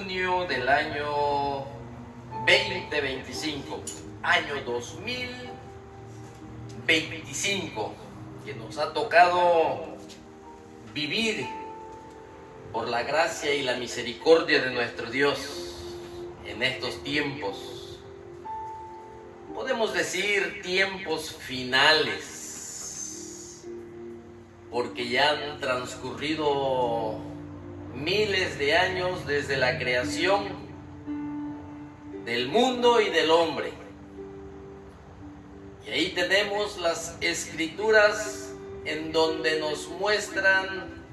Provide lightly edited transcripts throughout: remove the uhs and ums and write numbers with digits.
junio del año 2025, año 2025, que nos ha tocado vivir por la gracia y la misericordia de nuestro Dios en estos tiempos. Podemos decir tiempos finales, porque ya han transcurrido miles de años desde la creación del mundo y del hombre. Y ahí tenemos las escrituras en donde nos muestran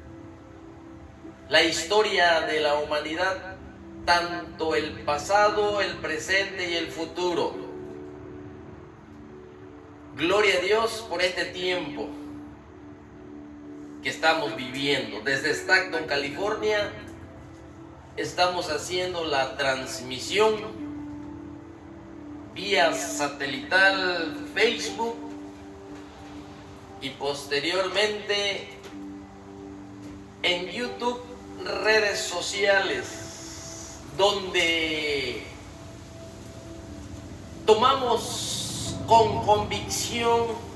la historia de la humanidad, tanto el pasado, el presente y el futuro. Gloria a Dios por este tiempo que estamos viviendo. Desde Stockton, California, estamos haciendo la transmisión vía satelital Facebook y posteriormente en YouTube, redes sociales, donde tomamos con convicción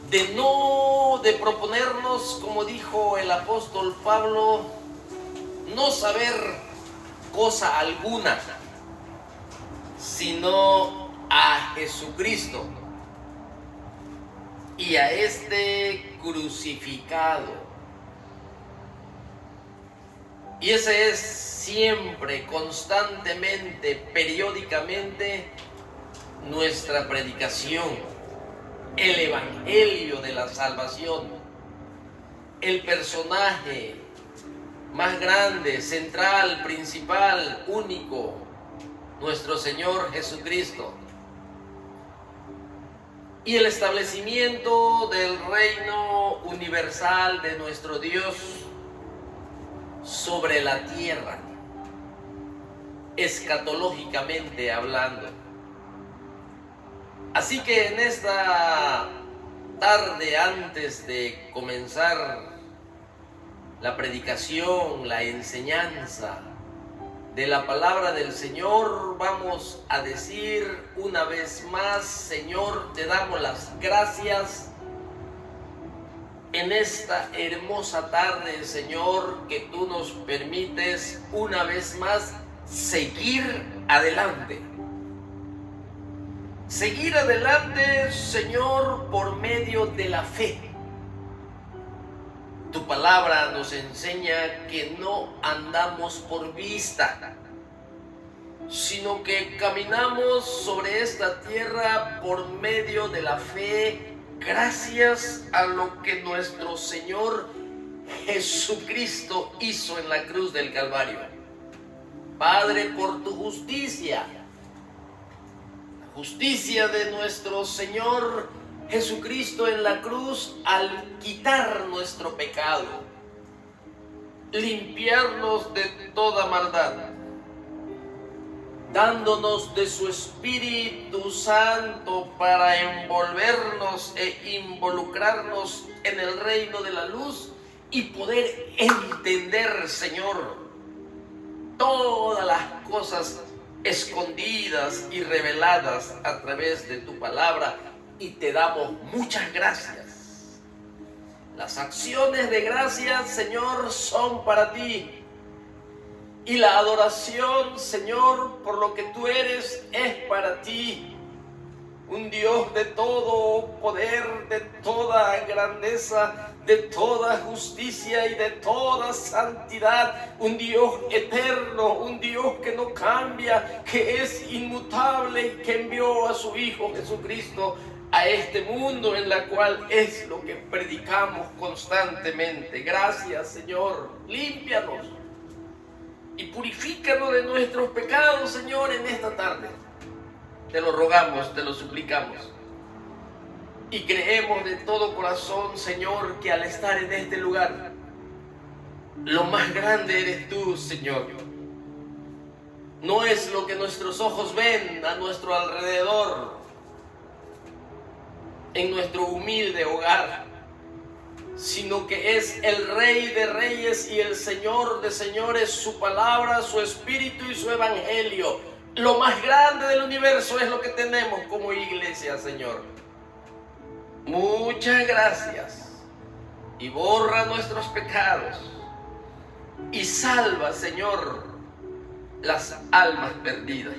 de proponernos, como dijo el apóstol Pablo, no saber cosa alguna, sino a Jesucristo y a este crucificado. Y ese es siempre, constantemente, periódicamente nuestra predicación, el evangelio de la salvación, el personaje más grande, central, principal, único, nuestro Señor Jesucristo, y el establecimiento del reino universal de nuestro Dios sobre la tierra, escatológicamente hablando. Así que en esta tarde, antes de comenzar la predicación, la enseñanza de la palabra del Señor, vamos a decir una vez más: Señor, te damos las gracias en esta hermosa tarde, Señor, que tú nos permites una vez más seguir adelante. Seguir adelante, Señor, por medio de la fe. Tu palabra nos enseña que no andamos por vista, sino que caminamos sobre esta tierra por medio de la fe, gracias a lo que nuestro Señor Jesucristo hizo en la cruz del Calvario. Padre, por tu justicia, la justicia de nuestro Señor Jesucristo en la cruz, al quitar nuestro pecado, limpiarnos de toda maldad, dándonos de su Espíritu Santo para envolvernos e involucrarnos en el reino de la luz y poder entender, Señor, todas las cosas escondidas y reveladas a través de tu palabra. Y te damos muchas gracias. Las acciones de gracias, Señor, son para ti. Y la adoración, Señor, por lo que tú eres, es para ti. Un Dios de todo poder, de toda grandeza, de toda justicia y de toda santidad. Un Dios eterno, un Dios que no cambia, que es inmutable y que envió a su Hijo Jesucristo a este mundo, en la cual es lo que predicamos constantemente. Gracias, Señor. Límpianos y purifícanos de nuestros pecados, Señor, en esta tarde. Te lo rogamos, te lo suplicamos. Y creemos de todo corazón, Señor, que al estar en este lugar, lo más grande eres tú, Señor. No es lo que nuestros ojos ven a nuestro alrededor, en nuestro humilde hogar, sino que es el Rey de Reyes y el Señor de Señores, su palabra, su espíritu y su evangelio. Lo más grande del universo es lo que tenemos como iglesia, Señor. Muchas gracias. Y borra nuestros pecados. Y salva, Señor, las almas perdidas.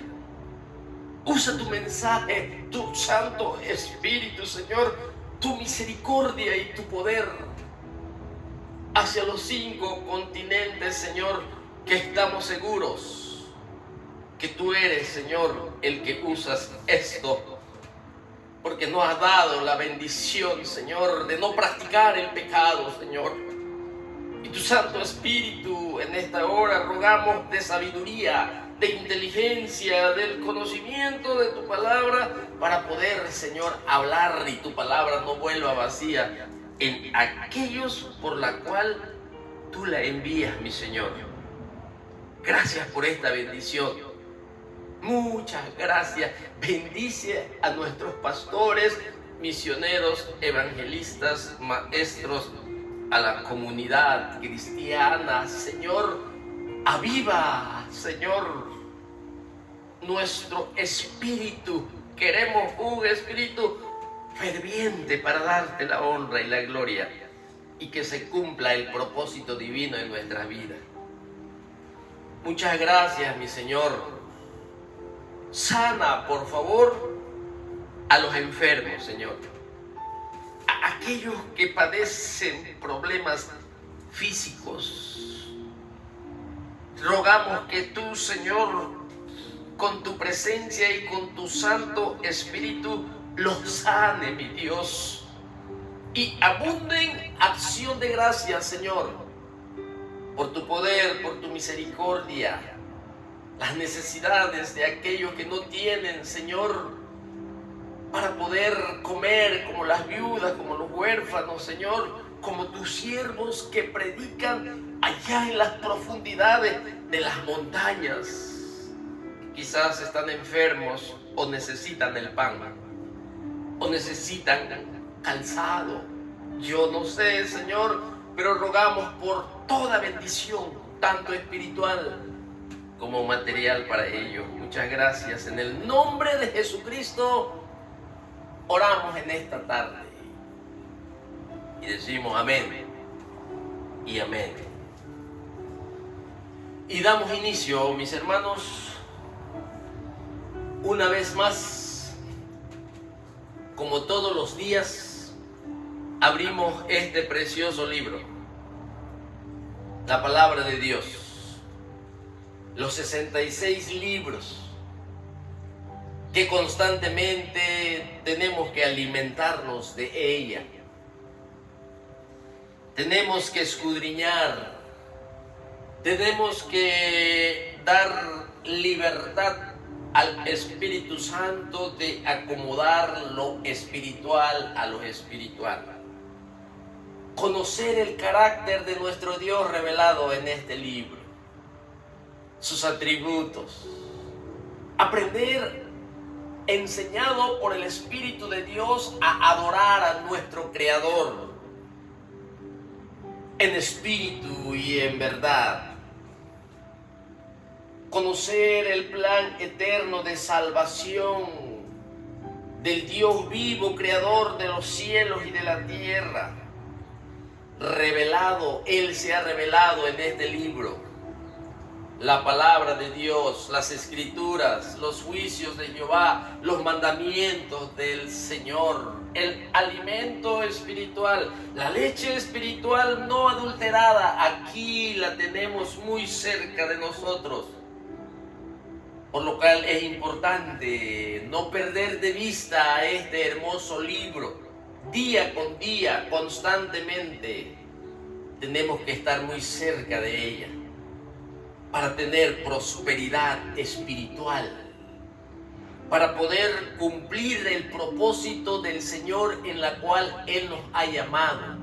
Usa tu mensaje, tu Santo Espíritu, Señor, tu misericordia y tu poder hacia los 5 continentes, Señor, que estamos seguros que tú eres, Señor, el que usas esto, porque nos has dado la bendición, Señor, de no practicar el pecado, Señor. Y tu Santo Espíritu, en esta hora rogamos de sabiduría, de inteligencia, del conocimiento de tu palabra, para poder, Señor, hablar y tu palabra no vuelva vacía en aquellos por la cual tú la envías, mi Señor. Gracias por esta bendición. Muchas gracias. Bendice a nuestros pastores, misioneros, evangelistas, maestros, a la comunidad cristiana, Señor. Aviva, Señor, nuestro espíritu. Queremos un espíritu ferviente para darte la honra y la gloria, y que se cumpla el propósito divino en nuestra vida. Muchas gracias, mi Señor. Sana, por favor, a los enfermos, Señor. A aquellos que padecen problemas físicos. Rogamos que tú, Señor, con tu presencia y con tu Santo Espíritu, los sane, mi Dios, y abunden acción de gracias, Señor, por tu poder, por tu misericordia, las necesidades de aquellos que no tienen, Señor, para poder comer, como las viudas, como los huérfanos, Señor, como tus siervos que predican allá en las profundidades de las montañas. Quizás están enfermos o necesitan el pan, o necesitan calzado. Yo no sé, Señor, pero rogamos por toda bendición, tanto espiritual como material para ellos. Muchas gracias. En el nombre de Jesucristo oramos en esta tarde y decimos amén y amén. Y damos inicio, mis hermanos, una vez más, como todos los días, abrimos este precioso libro, la palabra de Dios, los 66 libros que constantemente tenemos que alimentarnos de ella. Tenemos que escudriñar, tenemos que dar libertad al Espíritu Santo de acomodar lo espiritual a lo espiritual. Conocer el carácter de nuestro Dios revelado en este libro, sus atributos. Aprender, enseñado por el Espíritu de Dios, a adorar a nuestro Creador en espíritu y en verdad. Conocer el plan eterno de salvación del Dios vivo, creador de los cielos y de la tierra. Revelado, Él se ha revelado en este libro. La palabra de Dios, las escrituras, los juicios de Jehová, los mandamientos del Señor, el alimento espiritual, la leche espiritual no adulterada, aquí la tenemos muy cerca de nosotros. Por lo cual es importante no perder de vista este hermoso libro. Día con día, constantemente, tenemos que estar muy cerca de ella para tener prosperidad espiritual, para poder cumplir el propósito del Señor en la cual Él nos ha llamado,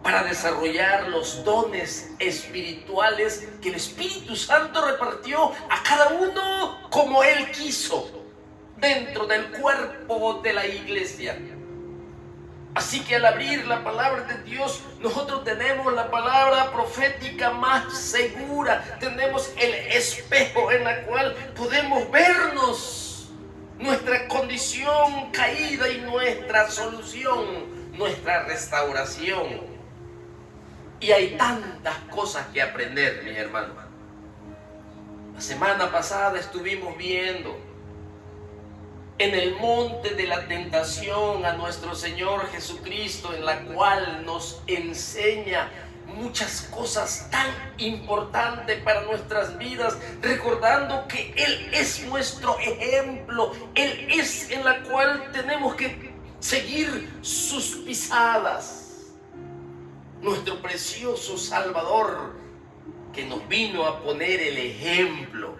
para desarrollar los dones espirituales que el Espíritu Santo repartió a cada uno como Él quiso dentro del cuerpo de la iglesia. Así que al abrir la palabra de Dios, nosotros tenemos la palabra profética más segura. Tenemos el espejo en la cual podemos vernos nuestra condición caída y nuestra solución, nuestra restauración. Y hay tantas cosas que aprender, mis hermanos. La semana pasada estuvimos viendo en el monte de la tentación a nuestro Señor Jesucristo, en la cual nos enseña muchas cosas tan importantes para nuestras vidas, recordando que Él es nuestro ejemplo, Él es en la cual tenemos que seguir sus pisadas. Nuestro precioso Salvador, que nos vino a poner el ejemplo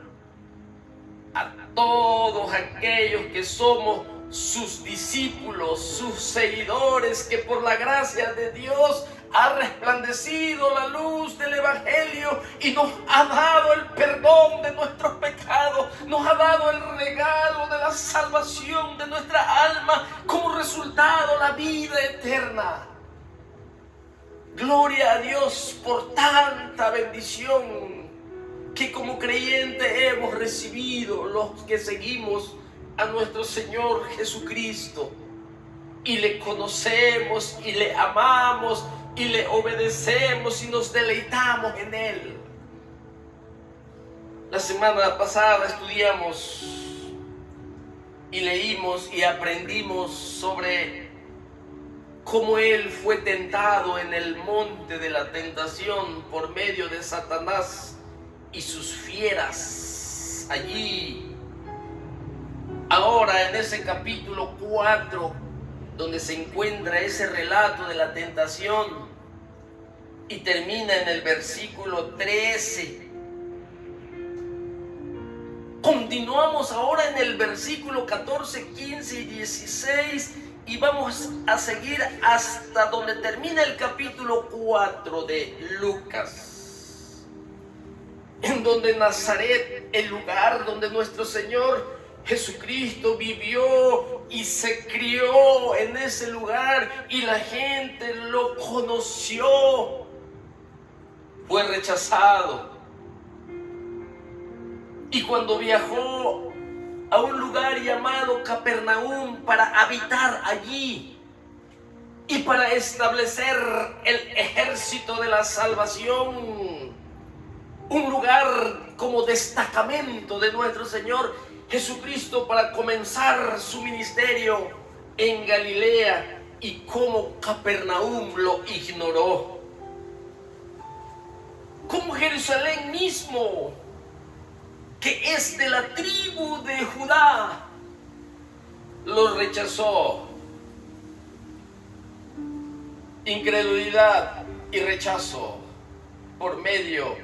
a todos aquellos que somos sus discípulos, sus seguidores, que por la gracia de Dios ha resplandecido la luz del Evangelio y nos ha dado el perdón de nuestros pecados, nos ha dado el regalo de la salvación de nuestra alma, como resultado la vida eterna. Gloria a Dios por tanta bendición que como creyentes hemos recibido los que seguimos a nuestro Señor Jesucristo y le conocemos y le amamos y le obedecemos y nos deleitamos en Él. La semana pasada estudiamos y leímos y aprendimos sobre cómo Él fue tentado en el monte de la tentación por medio de Satanás y sus fieras allí. Ahora en ese capítulo 4, donde se encuentra ese relato de la tentación y termina en el versículo 13. Continuamos ahora en el versículo 14, 15 y 16 y vamos a seguir hasta donde termina el capítulo 4 de Lucas, en donde Nazaret, el lugar donde nuestro Señor Jesucristo vivió y se crió en ese lugar y la gente lo conoció, fue rechazado. Y cuando viajó a un lugar llamado Capernaum para habitar allí y para establecer el ejército de la salvación, un lugar como destacamento de nuestro Señor Jesucristo para comenzar su ministerio en Galilea, y como Capernaum lo ignoró, como Jerusalén mismo, que es de la tribu de Judá, lo rechazó. Incredulidad y rechazo por medio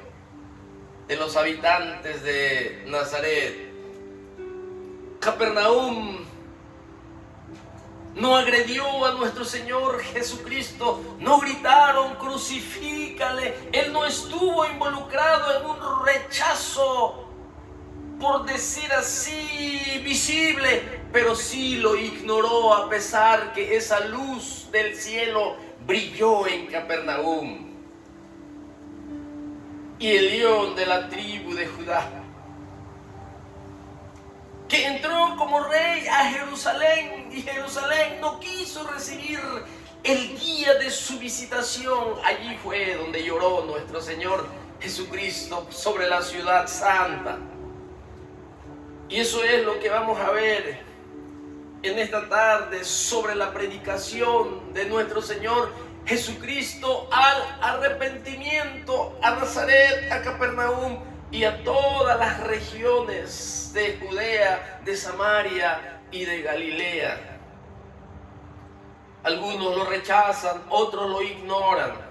de los habitantes de Nazaret. Capernaum no agredió a nuestro Señor Jesucristo, no gritaron crucifícale. Él no estuvo involucrado en un rechazo, por decir así, visible, pero sí lo ignoró, a pesar que esa luz del cielo brilló en Capernaum. Y el león de la tribu de Judá, que entró como rey a Jerusalén, y Jerusalén no quiso recibir el día de su visitación. Allí fue donde lloró nuestro Señor Jesucristo sobre la ciudad santa. Y eso es lo que vamos a ver en esta tarde, sobre la predicación de nuestro Señor Jesucristo al arrepentimiento, a Nazaret, a Capernaum y a todas las regiones de Judea, de Samaria y de Galilea. Algunos lo rechazan, otros lo ignoran.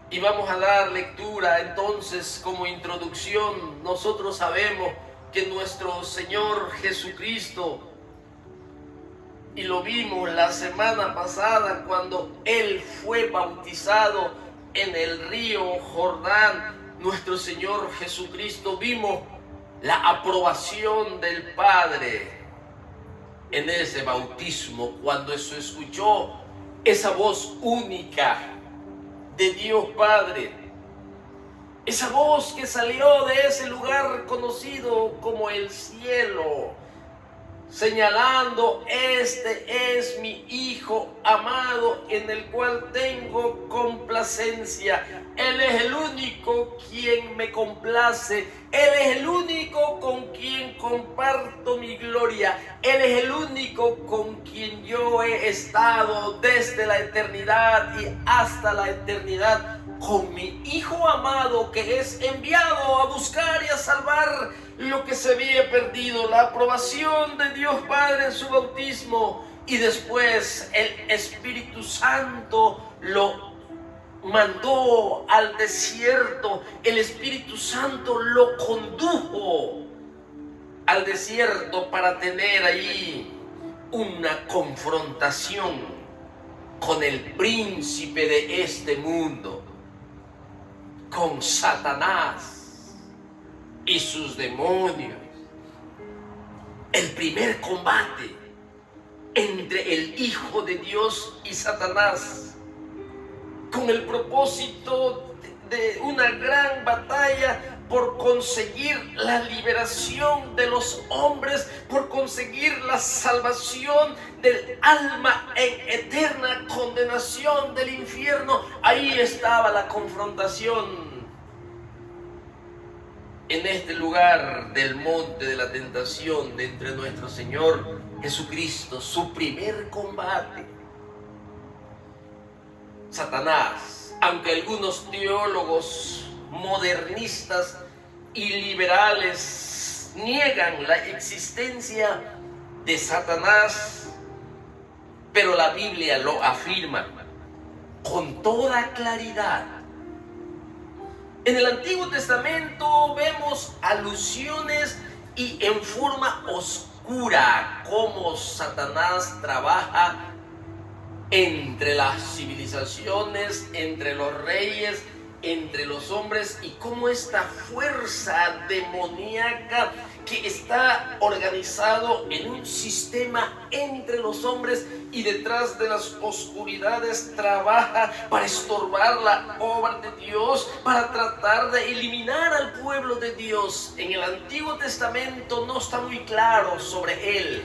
Y vamos a dar lectura entonces como introducción. Nosotros sabemos que nuestro Señor Jesucristo, y lo vimos la semana pasada cuando Él fue bautizado en el río Jordán, nuestro Señor Jesucristo, vimos la aprobación del Padre en ese bautismo cuando se escuchó esa voz única de Dios Padre, esa voz que salió de ese lugar conocido como el cielo, señalando: este es mi Hijo amado en el cual tengo complacencia. Él es el único quien me complace. Él es el único con quien comparto mi gloria. Él es el único con quien yo he estado desde la eternidad y hasta la eternidad, con mi Hijo amado que es enviado a buscar y a salvar lo que se había perdido. La aprobación de Dios Padre en su bautismo, y después el Espíritu Santo lo mandó al desierto. El Espíritu Santo lo condujo al desierto para tener allí una confrontación con el príncipe de este mundo, con Satanás y sus demonios. El primer combate entre el Hijo de Dios y Satanás, con el propósito de una gran batalla por conseguir la liberación de los hombres, por conseguir la salvación del alma en eterna condenación del infierno. Ahí estaba la confrontación. En este lugar del monte de la tentación de entre nuestro Señor Jesucristo, su primer combate. Satanás, aunque algunos teólogos modernistas y liberales niegan la existencia de Satanás, pero la Biblia lo afirma con toda claridad. En el Antiguo Testamento vemos alusiones y en forma oscura cómo Satanás trabaja entre las civilizaciones, entre los reyes, entre los hombres, y cómo esta fuerza demoníaca que está organizado en un sistema entre los hombres y detrás de las oscuridades trabaja para estorbar la obra de Dios, para tratar de eliminar al pueblo de Dios. En el Antiguo Testamento no está muy claro sobre él,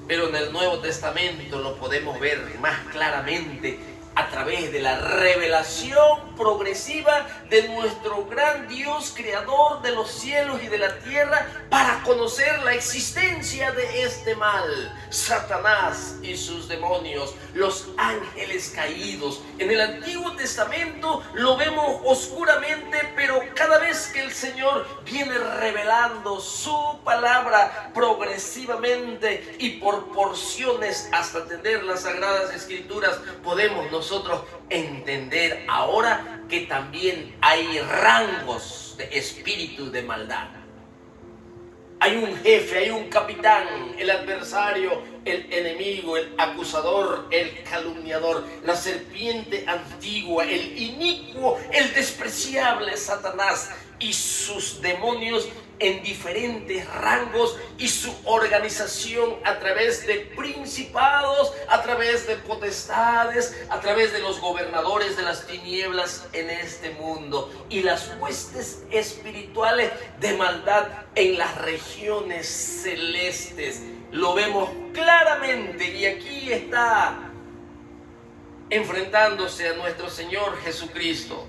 pero en el Nuevo Testamento lo podemos ver más claramente a través de la revelación progresiva de nuestro gran Dios, creador de los cielos y de la tierra, para conocer la existencia de este mal, Satanás y sus demonios, los ángeles caídos. En el Antiguo Testamento lo vemos oscuramente, pero cada vez que el Señor viene revelando su palabra progresivamente y por porciones hasta tener las Sagradas Escrituras, podemos nosotros entender ahora que también hay rangos de espíritu de maldad. Hay un jefe, hay un capitán, el adversario, el enemigo, el acusador, el calumniador, la serpiente antigua, el inicuo, el despreciable Satanás y sus demonios en diferentes rangos, y su organización a través de principados, a través de potestades, a través de los gobernadores de las tinieblas en este mundo, y las huestes espirituales de maldad en las regiones celestes. Lo vemos claramente, y aquí está enfrentándose a nuestro Señor Jesucristo,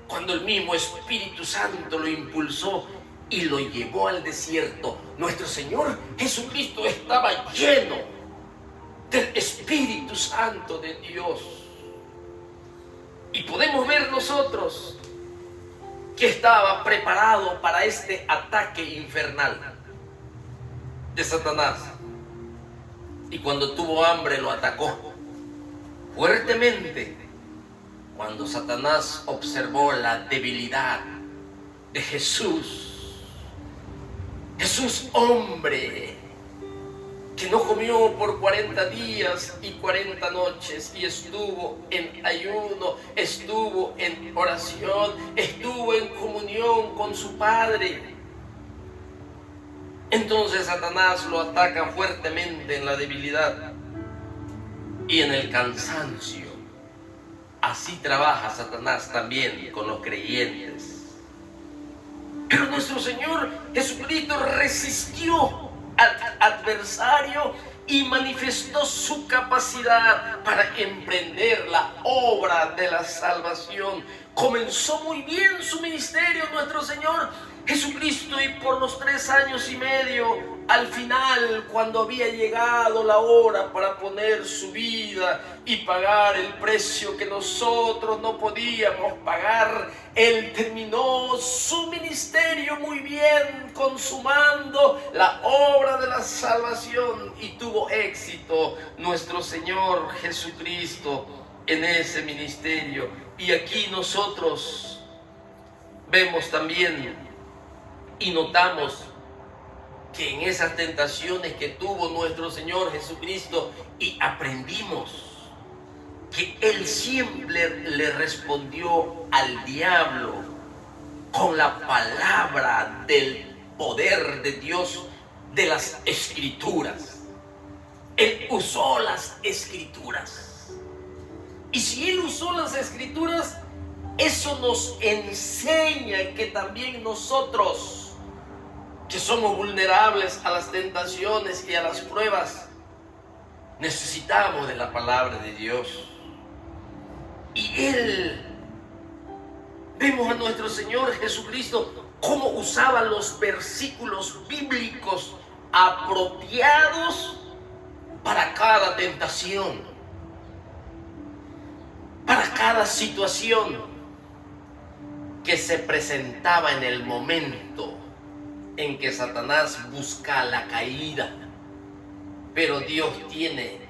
cuando el mismo Espíritu Santo lo impulsó y lo llevó al desierto. Nuestro Señor Jesucristo estaba lleno del Espíritu Santo de Dios. Y podemos ver nosotros que estaba preparado para este ataque infernal de Satanás. Y cuando tuvo hambre lo atacó fuertemente. Cuando Satanás observó la debilidad de Jesús, Jesús hombre, que no comió por 40 días y 40 noches y estuvo en ayuno, estuvo en oración, estuvo en comunión con su Padre. Entonces Satanás lo ataca fuertemente en la debilidad y en el cansancio. Así trabaja Satanás también con los creyentes. Pero nuestro Señor Jesucristo resistió al adversario y manifestó su capacidad para emprender la obra de la salvación. Comenzó muy bien su ministerio nuestro Señor Jesucristo, y por los 3 años y medio, al final, cuando había llegado la hora para poner su vida y pagar el precio que nosotros no podíamos pagar, Él terminó su ministerio muy bien, consumando la obra de la salvación, y tuvo éxito nuestro Señor Jesucristo en ese ministerio. Y aquí nosotros vemos también y notamos que en esas tentaciones que tuvo nuestro Señor Jesucristo, y aprendimos que Él siempre le respondió al diablo con la palabra del poder de Dios, de las Escrituras. Él usó las Escrituras. Y si Él usó las Escrituras, eso nos enseña que también nosotros, que somos vulnerables a las tentaciones y a las pruebas, necesitamos de la palabra de Dios. Y vemos a nuestro Señor Jesucristo cómo usaba los versículos bíblicos apropiados para cada tentación, para cada situación que se presentaba en el momento en que Satanás busca la caída. Pero Dios tiene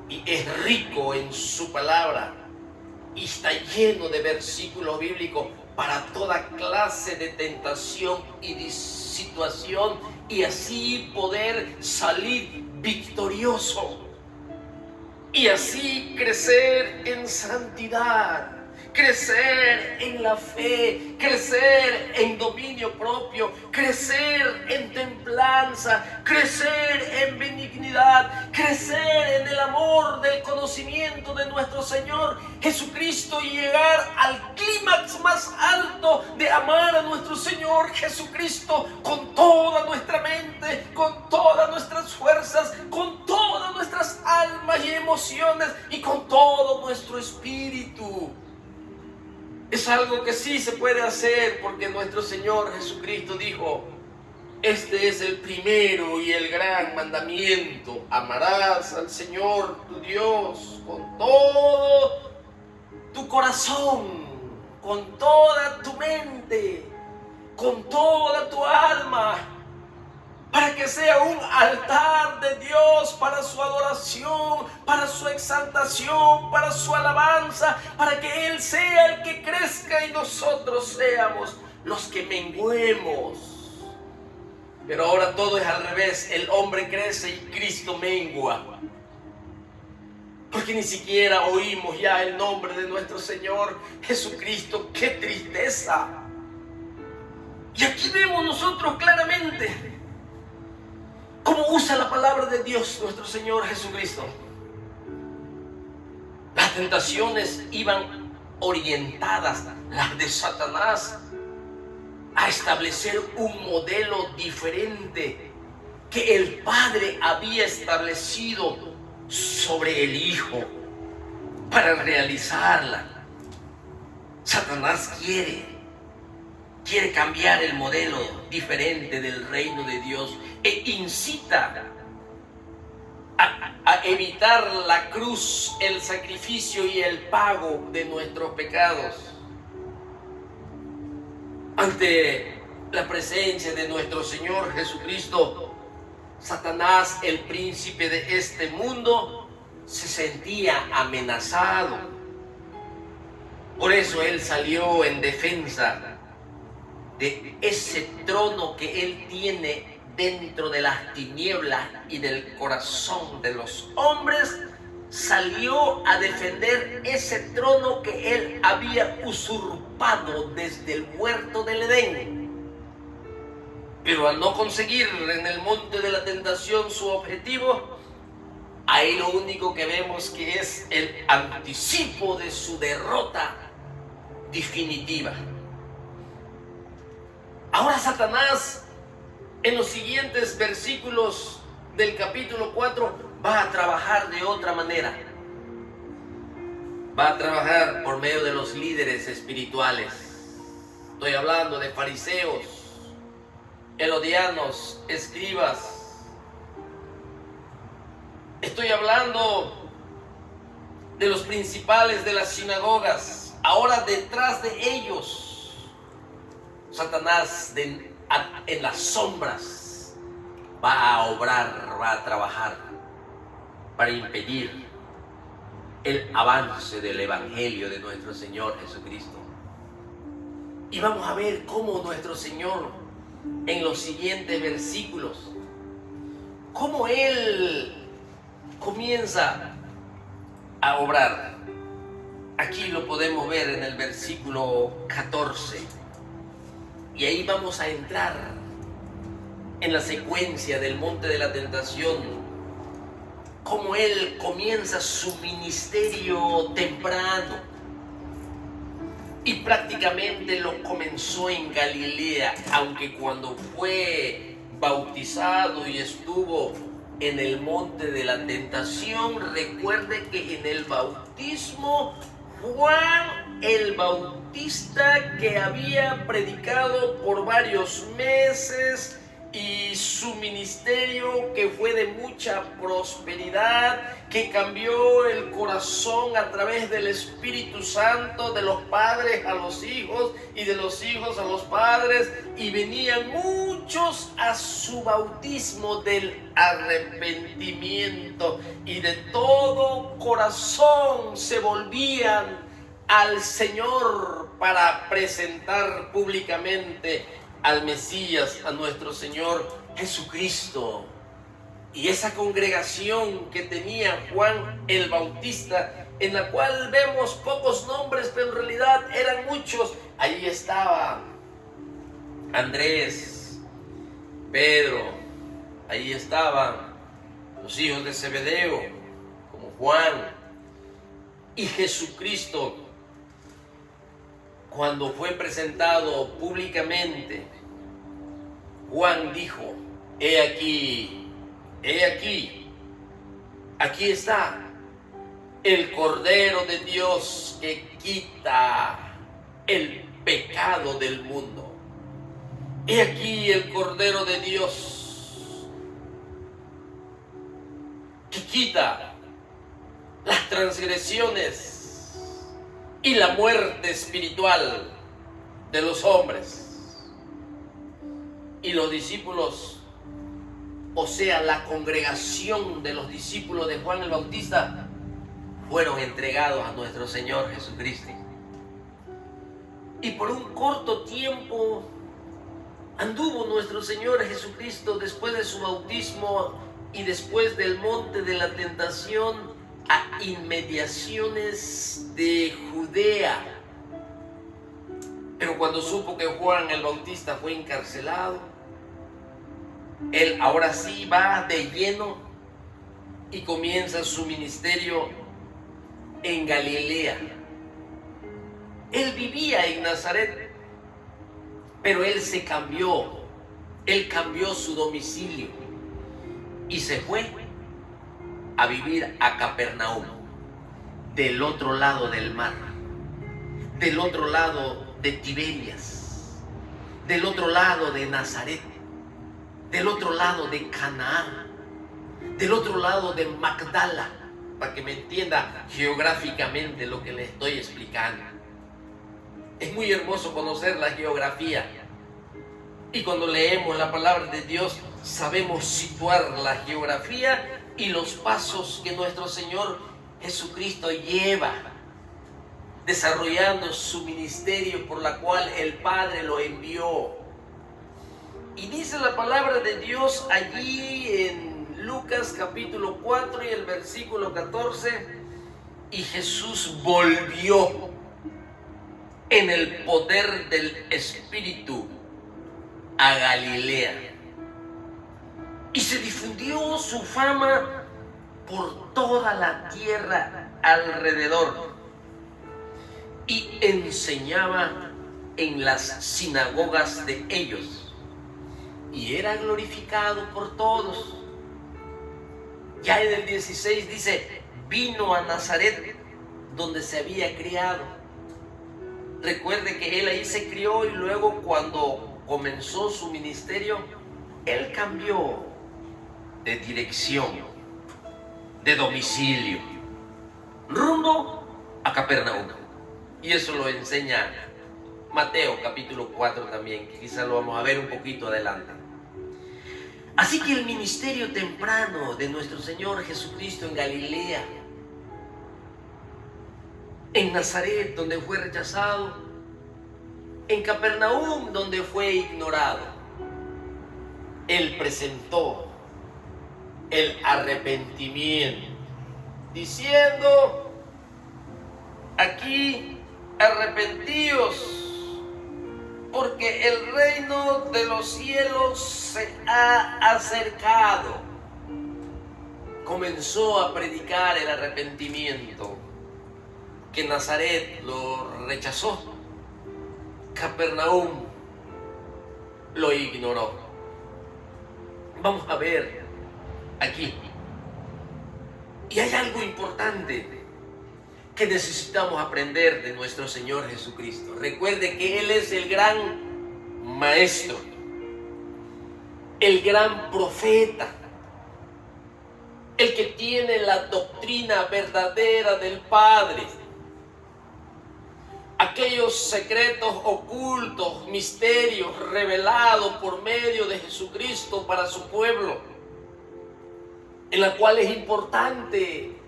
y es rico en su palabra, y está lleno de versículos bíblicos para toda clase de tentación y de situación, y así poder salir victorioso y así crecer en santidad, crecer en la fe, crecer en dominio propio, crecer en templanza, crecer en benignidad, crecer en el amor del conocimiento de nuestro Señor Jesucristo, y llegar al clímax más alto de amar a nuestro Señor Jesucristo con toda nuestra mente, con todas nuestras fuerzas, con todas nuestras almas y emociones, y con todo nuestro espíritu. Es algo que sí se puede hacer, porque nuestro Señor Jesucristo dijo: este es el primero y el gran mandamiento: amarás al Señor tu Dios con todo tu corazón, con toda tu mente, con toda tu alma, para que sea un altar de Dios para su adoración, para su exaltación, para su alabanza, para que Él sea el que crezca y nosotros seamos los que menguemos. Pero ahora todo es al revés: el hombre crece y Cristo mengua, porque ni siquiera oímos ya el nombre de nuestro Señor Jesucristo. ¡Qué tristeza! Y aquí vemos nosotros claramente cómo usa la palabra de Dios nuestro Señor Jesucristo. Las tentaciones iban orientadas, las de Satanás, a establecer un modelo diferente que el Padre había establecido sobre el Hijo para realizarla. Satanás quiere cambiar el modelo diferente del reino de Dios, e incita a evitar la cruz, el sacrificio y el pago de nuestros pecados. Ante la presencia de nuestro Señor Jesucristo, Satanás, el príncipe de este mundo, se sentía amenazado. Por eso él salió en defensa de ese trono que él tiene dentro de las tinieblas y del corazón de los hombres. Salió a defender ese trono que él había usurpado desde el huerto del Edén. Pero al no conseguir en el monte de la tentación su objetivo, ahí lo único que vemos que es el anticipo de su derrota definitiva. Ahora Satanás, en los siguientes versículos del capítulo 4, va a trabajar de otra manera. Va a trabajar por medio de los líderes espirituales. Estoy hablando de fariseos, herodianos, escribas. Estoy hablando de los principales de las sinagogas. Ahora detrás de ellos, Satanás en las sombras va a obrar, va a trabajar para impedir el avance del Evangelio de nuestro Señor Jesucristo. Y vamos a ver cómo nuestro Señor, en los siguientes versículos, cómo Él comienza a obrar. Aquí lo podemos ver en el versículo 14. Y ahí vamos a entrar en la secuencia del monte de la tentación, cómo Él comienza su ministerio temprano. Y prácticamente lo comenzó en Galilea, aunque cuando fue bautizado y estuvo en el monte de la tentación, recuerde que en el bautismo Juan el Bautista, que había predicado por varios meses, y su ministerio que fue de mucha prosperidad, que cambió el corazón a través del Espíritu Santo, de los padres a los hijos y de los hijos a los padres, y venían muchos a su bautismo del arrepentimiento, y de todo corazón se volvían al Señor para presentar públicamente al Mesías, a nuestro Señor Jesucristo. Y esa congregación que tenía Juan el Bautista, en la cual vemos pocos nombres, pero en realidad eran muchos. Allí estaba Andrés, Pedro, allí estaban los hijos de Zebedeo, como Juan, y Jesucristo. Cuando fue presentado públicamente, Juan dijo: he aquí, aquí está el Cordero de Dios que quita el pecado del mundo. He aquí el Cordero de Dios que quita las transgresiones y la muerte espiritual de los hombres. Y los discípulos, o sea, la congregación de los discípulos de Juan el Bautista, fueron entregados a nuestro Señor Jesucristo. Y por un corto tiempo anduvo nuestro Señor Jesucristo, después de su bautismo y después del monte de la tentación, a inmediaciones de Judea. Pero cuando supo que Juan el Bautista fue encarcelado, él ahora sí va de lleno y comienza su ministerio en Galilea. Él vivía en Nazaret, pero él se cambió. Él cambió su domicilio y se fue a vivir a Capernaum, del otro lado del mar, del otro lado de Tiberias, del otro lado de Nazaret, del otro lado de Canaán, del otro lado de Magdala, para que me entienda geográficamente lo que le estoy explicando. Es muy hermoso conocer la geografía, y cuando leemos la palabra de Dios sabemos situar la geografía y los pasos que nuestro Señor Jesucristo lleva desarrollando su ministerio por la cual el Padre lo envió. Y dice la palabra de Dios allí en Lucas capítulo 4 y el versículo 14: y Jesús volvió en el poder del Espíritu a Galilea. Y se difundió su fama por toda la tierra alrededor. Y enseñaba en las sinagogas de ellos. Y era glorificado por todos. Ya en el 16 dice, vino a Nazaret, donde se había criado. Recuerde que él ahí se crió y luego cuando comenzó su ministerio, él cambió de dirección, de domicilio, rumbo a Capernaum. Y eso lo enseña Mateo capítulo 4 también, que quizás lo vamos a ver un poquito adelante. Así que el ministerio temprano de nuestro Señor Jesucristo en Galilea, en Nazaret, donde fue rechazado, en Capernaum, donde fue ignorado, Él presentó el arrepentimiento, diciendo, aquí arrepentíos, porque el reino de los cielos se ha acercado. Comenzó a predicar el arrepentimiento, que Nazaret lo rechazó, Capernaum lo ignoró. Vamos a ver aquí. Y hay algo importante que necesitamos aprender de nuestro Señor Jesucristo. Recuerde que Él es el gran maestro, el gran profeta, el que tiene la doctrina verdadera del Padre, aquellos secretos ocultos, misterios revelados por medio de Jesucristo para su pueblo, en la cual es importante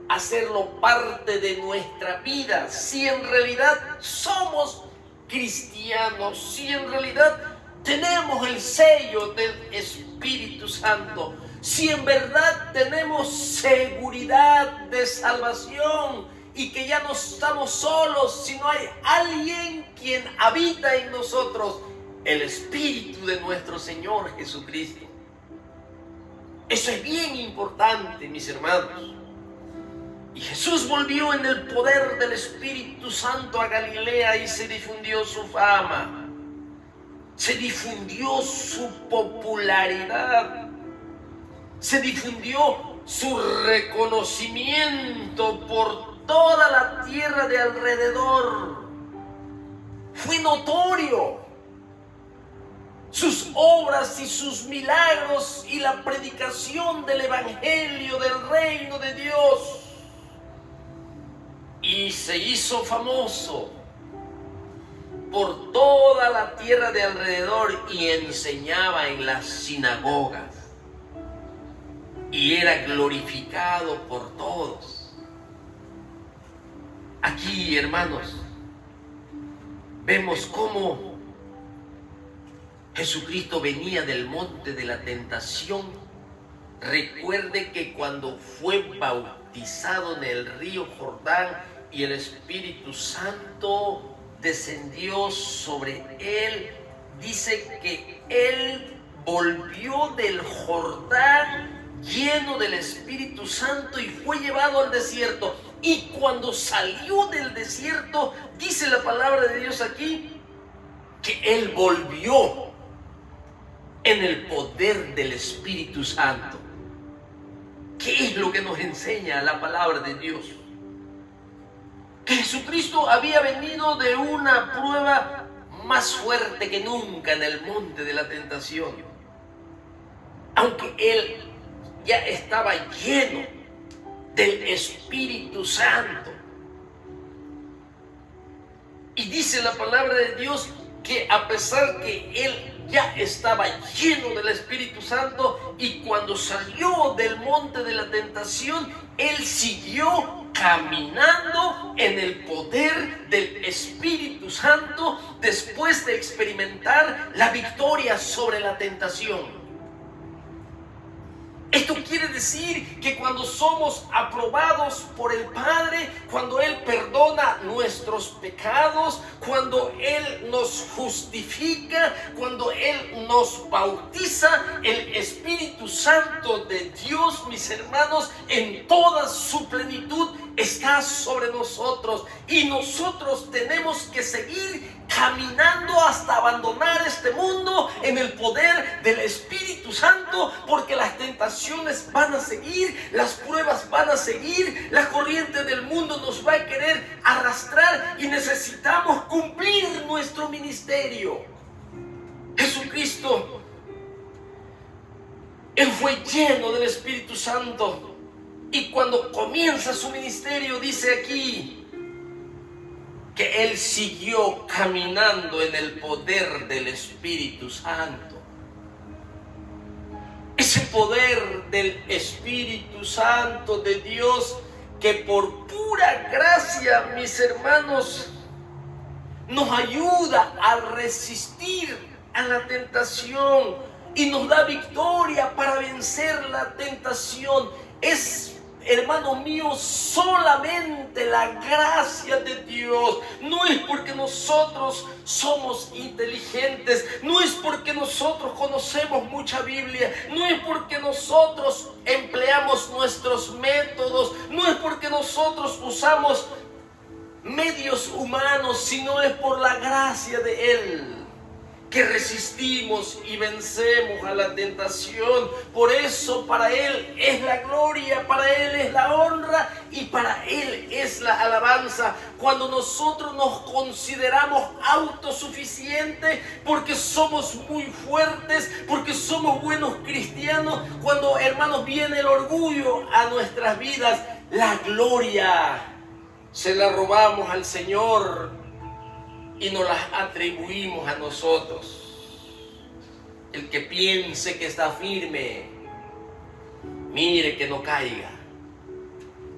hacerlo parte de nuestra vida. Si en realidad somos cristianos, si en realidad tenemos el sello del Espíritu Santo, si en verdad tenemos seguridad de salvación y que ya no estamos solos, sino hay alguien quien habita en nosotros, el Espíritu de nuestro Señor Jesucristo. Eso es bien importante, mis hermanos. Y Jesús volvió en el poder del Espíritu Santo a Galilea y se difundió su fama, se difundió su popularidad, se difundió su reconocimiento por toda la tierra de alrededor. Fue notorio sus obras y sus milagros y la predicación del Evangelio del reino de Dios. Y se hizo famoso por toda la tierra de alrededor y enseñaba en las sinagogas. Y era glorificado por todos. Aquí, hermanos, vemos cómo Jesucristo venía del monte de la tentación. Recuerde que cuando fue bautizado en el río Jordán y el Espíritu Santo descendió sobre él, dice que él volvió del Jordán lleno del Espíritu Santo y fue llevado al desierto. Y cuando salió del desierto, dice la palabra de Dios aquí, que él volvió en el poder del Espíritu Santo. ¿Qué es lo que nos enseña la palabra de Dios? Que Jesucristo había venido de una prueba más fuerte que nunca en el monte de la tentación. Aunque él ya estaba lleno del Espíritu Santo. Y dice la palabra de Dios que a pesar que él ya estaba lleno del Espíritu Santo y cuando salió del monte de la tentación, él siguió caminando en el poder del Espíritu Santo después de experimentar la victoria sobre la tentación. Esto quiere decir que cuando somos aprobados por el Padre, cuando Él perdona nuestros pecados, cuando Él nos justifica, cuando Él nos bautiza, el Espíritu Santo de Dios, mis hermanos, en toda su plenitud está sobre nosotros. Y nosotros tenemos que seguir caminando hasta abandonar este mundo en el poder del Espíritu Santo, porque las tentaciones van a seguir, las pruebas van a seguir, la corriente del mundo nos va a querer arrastrar y necesitamos cumplir nuestro ministerio. Jesucristo, Él fue lleno del Espíritu Santo, y cuando comienza su ministerio dice aquí que Él siguió caminando en el poder del Espíritu Santo. Ese poder del Espíritu Santo de Dios, que por pura gracia, mis hermanos, nos ayuda a resistir a la tentación y nos da victoria para vencer la tentación. Es, hermano mío, solamente la gracia de Dios. No es porque nosotros somos inteligentes, no es porque nosotros conocemos mucha Biblia, no es porque nosotros empleamos nuestros métodos, no es porque nosotros usamos medios humanos, sino es por la gracia de Él que resistimos y vencemos a la tentación. Por eso para Él es la gloria, para Él es la honra y para Él es la alabanza. Cuando nosotros nos consideramos autosuficientes, porque somos muy fuertes, porque somos buenos cristianos, cuando, hermanos, viene el orgullo a nuestras vidas, la gloria se la robamos al Señor y nos las atribuimos a nosotros. El que piense que está firme, mire que no caiga.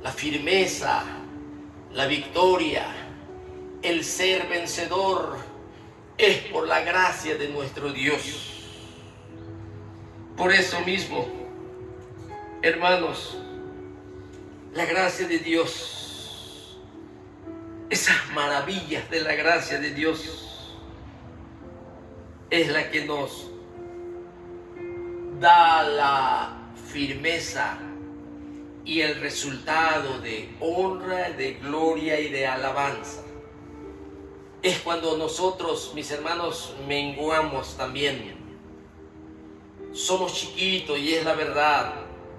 La firmeza, la victoria, el ser vencedor es por la gracia de nuestro Dios. Por eso mismo, hermanos, la gracia de Dios, esas maravillas de la gracia de Dios, es la que nos da la firmeza y el resultado de honra, de gloria y de alabanza. Es cuando nosotros, mis hermanos, menguamos también. Somos chiquitos y es la verdad,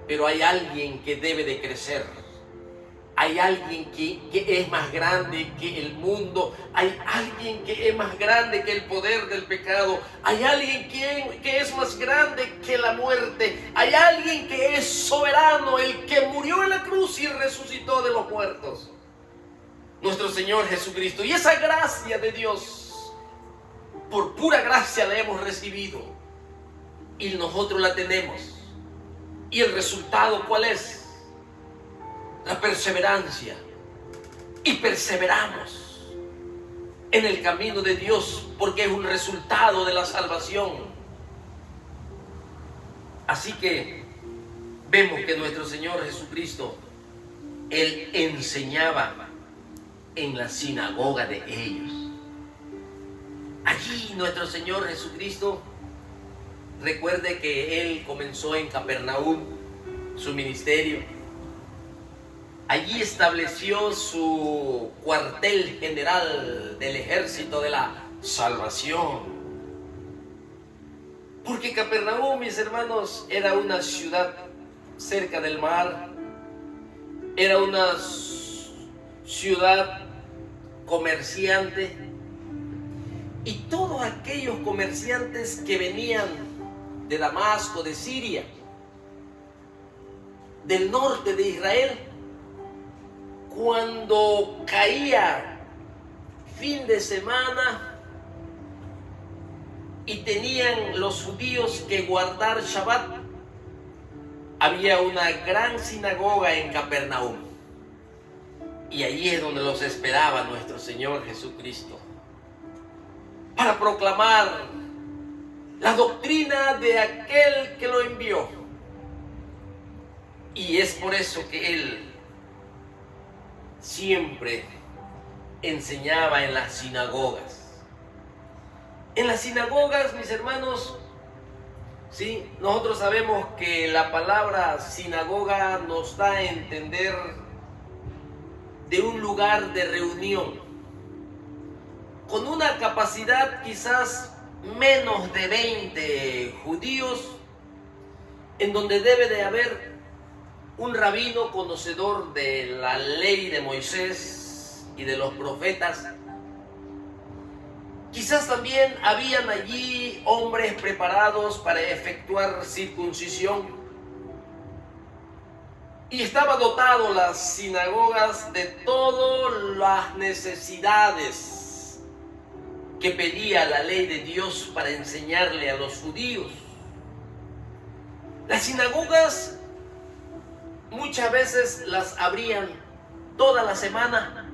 pero hay alguien que debe de crecer. Hay alguien que es más grande que el mundo. Hay alguien que es más grande que el poder del pecado. Hay alguien que es más grande que la muerte. Hay alguien que es soberano, el que murió en la cruz y resucitó de los muertos. Nuestro Señor Jesucristo. Y esa gracia de Dios, por pura gracia la hemos recibido. Y nosotros la tenemos. ¿Y el resultado cuál es? La perseverancia. Y perseveramos en el camino de Dios, porque es un resultado de la salvación. Así que vemos que nuestro Señor Jesucristo, Él enseñaba en la sinagoga de ellos. Allí nuestro Señor Jesucristo, recuerde que Él comenzó en Capernaum su ministerio. Allí estableció su cuartel general del ejército de la salvación. Porque Capernaum, mis hermanos, era una ciudad cerca del mar. Era una ciudad comerciante. Y todos aquellos comerciantes que venían de Damasco, de Siria, del norte de Israel, cuando caía fin de semana y tenían los judíos que guardar Shabbat, había una gran sinagoga en Capernaum. Y allí es donde los esperaba nuestro Señor Jesucristo, para proclamar la doctrina de aquel que lo envió. Y es por eso que él siempre enseñaba en las sinagogas. En las sinagogas, mis hermanos, sí, nosotros sabemos que la palabra sinagoga nos da a entender de un lugar de reunión con una capacidad quizás menos de 20 judíos, en donde debe de haber un rabino conocedor de la ley de Moisés y de los profetas. Quizás también habían allí hombres preparados para efectuar circuncisión. Y estaba dotado las sinagogas de todas las necesidades que pedía la ley de Dios para enseñarle a los judíos. Las sinagogas muchas veces las abrían toda la semana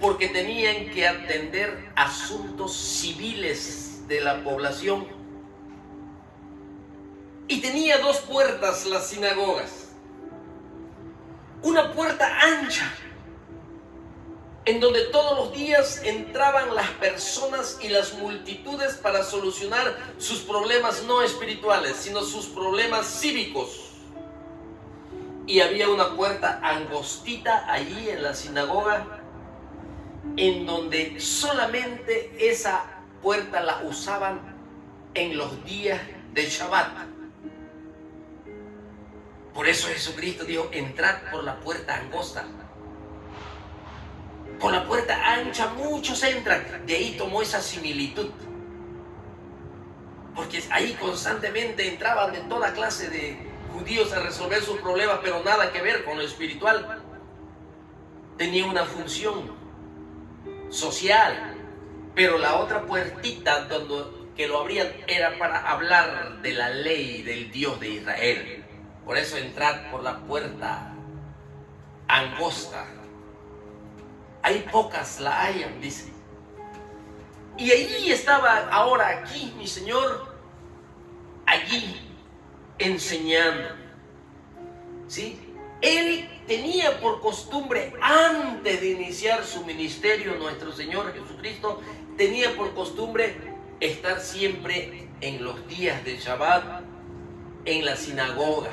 porque tenían que atender asuntos civiles de la población. Y tenía dos puertas las sinagogas. Una puerta ancha, en donde todos los días entraban las personas y las multitudes para solucionar sus problemas no espirituales, sino sus problemas cívicos. Y había una puerta angostita allí en la sinagoga, en donde solamente esa puerta la usaban en los días de Shabbat. Por eso Jesucristo dijo: entrad por la puerta angosta. Por la puerta ancha muchos entran. De ahí tomó esa similitud, porque ahí constantemente entraban de toda clase de judíos a resolver sus problemas, pero nada que ver con lo espiritual. Tenía una función social, pero la otra puertita que lo abrían era para hablar de la ley del Dios de Israel. Por eso entrad por la puerta angosta. Hay pocas la hayan, dice. Y allí estaba ahora aquí mi Señor, allí enseñando. ¿Sí? Él tenía por costumbre, antes de iniciar su ministerio, nuestro Señor Jesucristo, tenía por costumbre estar siempre en los días de Shabbat en la sinagoga.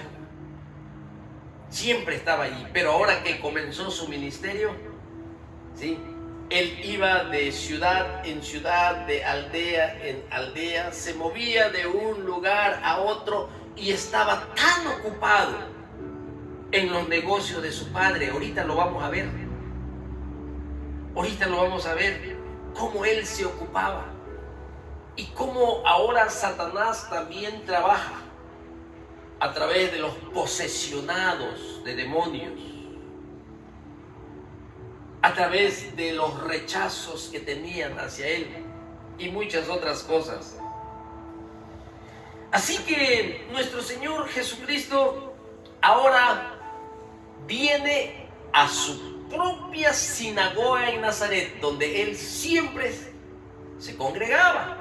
Siempre estaba allí, pero ahora que comenzó su ministerio, ¿sí?, él iba de ciudad en ciudad, de aldea en aldea, se movía de un lugar a otro y estaba tan ocupado en los negocios de su padre. Ahorita lo vamos a ver. Ahorita lo vamos a ver cómo él se ocupaba y cómo ahora Satanás también trabaja a través de los posesionados de demonios, a través de los rechazos que tenían hacia él y muchas otras cosas. Así que nuestro Señor Jesucristo ahora viene a su propia sinagoga en Nazaret, donde él siempre se congregaba.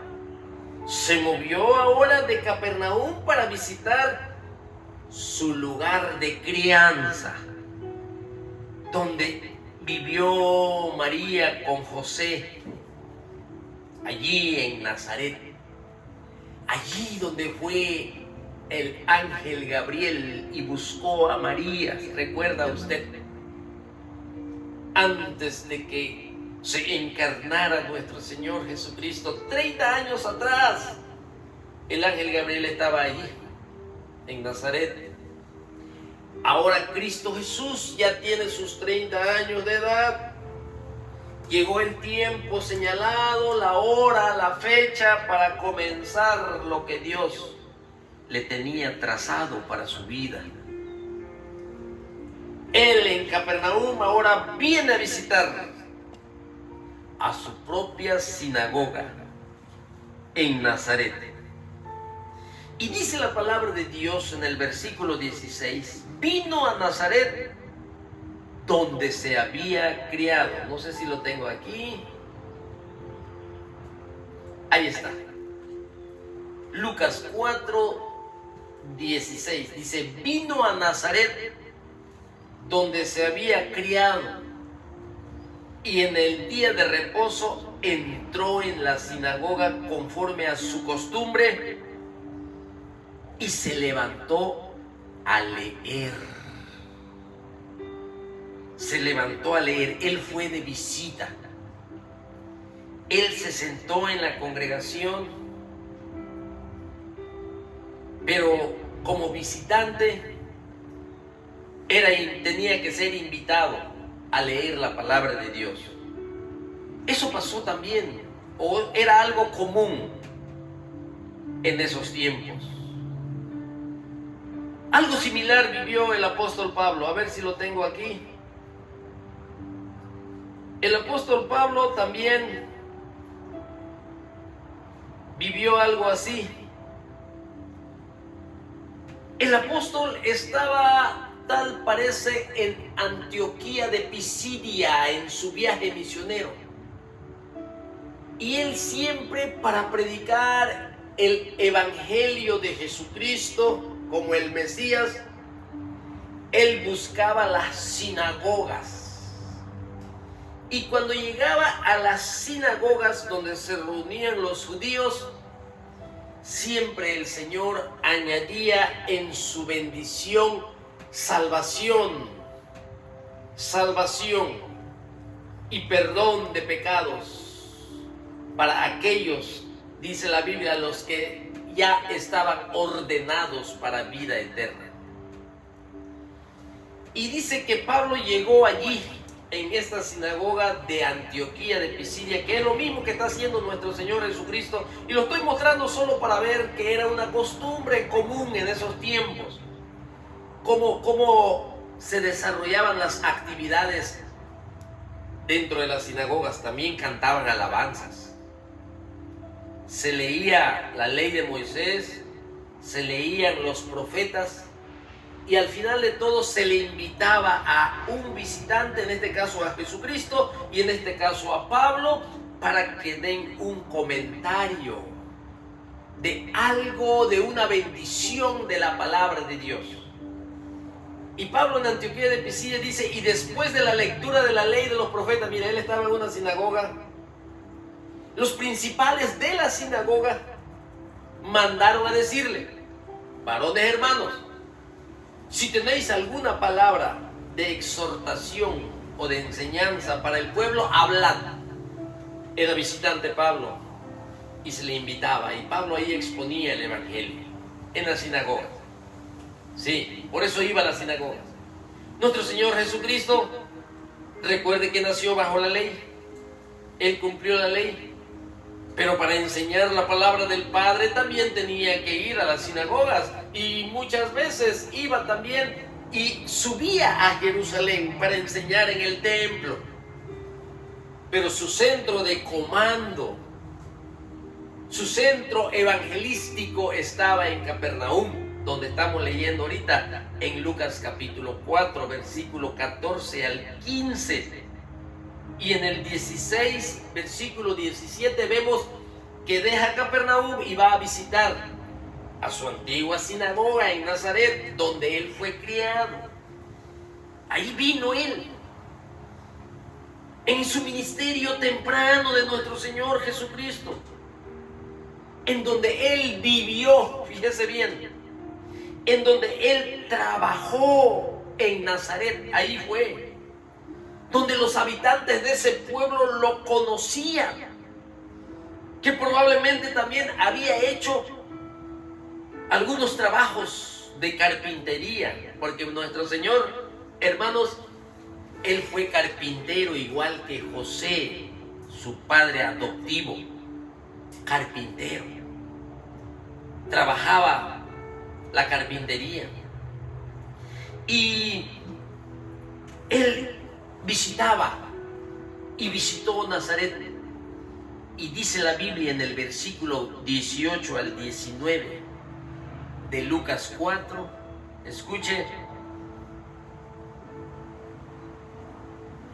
Se movió ahora de Capernaum para visitar su lugar de crianza, donde vivió María con José, allí en Nazaret, allí donde fue el ángel Gabriel y buscó a María. ¿Recuerda usted? Antes de que se encarnara nuestro Señor Jesucristo, 30 años atrás, el ángel Gabriel estaba allí en Nazaret. Ahora Cristo Jesús ya tiene sus 30 años de edad. Llegó el tiempo señalado, la hora, la fecha para comenzar lo que Dios le tenía trazado para su vida. Él en Capernaum ahora viene a visitar a su propia sinagoga en Nazaret. Y dice la palabra de Dios en el versículo 16: vino a Nazaret, donde se había criado. No sé si lo tengo aquí. Ahí está. Lucas 4, 16. Dice, vino a Nazaret, donde se había criado, y en el día de reposo entró en la sinagoga conforme a su costumbre y se levantó a leer. Se levantó a leer. Él fue de visita. Él se sentó en la congregación, pero como visitante tenía que ser invitado a leer la palabra de Dios. Eso pasó también, o era algo común en esos tiempos. Algo similar vivió el apóstol Pablo. A ver si lo tengo aquí. El apóstol Pablo también vivió algo así. El apóstol estaba, tal parece, en Antioquía de Pisidia en su viaje misionero. Y él siempre, para predicar el evangelio de Jesucristo como el Mesías, él buscaba las sinagogas. Y cuando llegaba a las sinagogas donde se reunían los judíos, siempre el Señor añadía en su bendición salvación y perdón de pecados para aquellos, dice la Biblia, los que ya estaban ordenados para vida eterna. Y dice que Pablo llegó allí, en esta sinagoga de Antioquía de Pisidia, que es lo mismo que está haciendo nuestro Señor Jesucristo, y lo estoy mostrando solo para ver que era una costumbre común en esos tiempos, cómo se desarrollaban las actividades dentro de las sinagogas. También cantaban alabanzas, se leía la ley de Moisés, se leían los profetas, y al final de todo se le invitaba a un visitante, en este caso a Jesucristo y en este caso a Pablo, para que den un comentario de algo, de una bendición de la palabra de Dios. Y Pablo en Antioquía de Pisidia dice, y después de la lectura de la ley de los profetas, mira, él estaba en una sinagoga, los principales de la sinagoga mandaron a decirle, varones hermanos, si tenéis alguna palabra de exhortación o de enseñanza para el pueblo, hablad. Era visitante Pablo y se le invitaba, y Pablo ahí exponía el evangelio en las sinagogas. Sí, por eso iba a las sinagogas. Nuestro Señor Jesucristo, recuerde que nació bajo la ley. Él cumplió la ley, pero para enseñar la palabra del Padre también tenía que ir a las sinagogas, y muchas veces iba también y subía a Jerusalén para enseñar en el templo. Pero su centro de comando, su centro evangelístico estaba en Capernaum, donde estamos leyendo ahorita en Lucas capítulo 4, versículo 14 al 15. Y en el 16, versículo 17, vemos que deja Capernaum y va a visitar a su antigua sinagoga en Nazaret, donde él fue criado. Ahí vino él, en su ministerio temprano de nuestro Señor Jesucristo, en donde él vivió, fíjese bien, en donde él trabajó en Nazaret. Ahí fue donde los habitantes de ese pueblo lo conocían, que probablemente también había hecho algunos trabajos de carpintería, porque nuestro Señor, hermanos, él fue carpintero igual que José, su padre adoptivo, carpintero. Trabajaba la carpintería y él visitaba y visitó Nazaret. Y dice la Biblia en el versículo 18 al 19 de Lucas 4, escuche,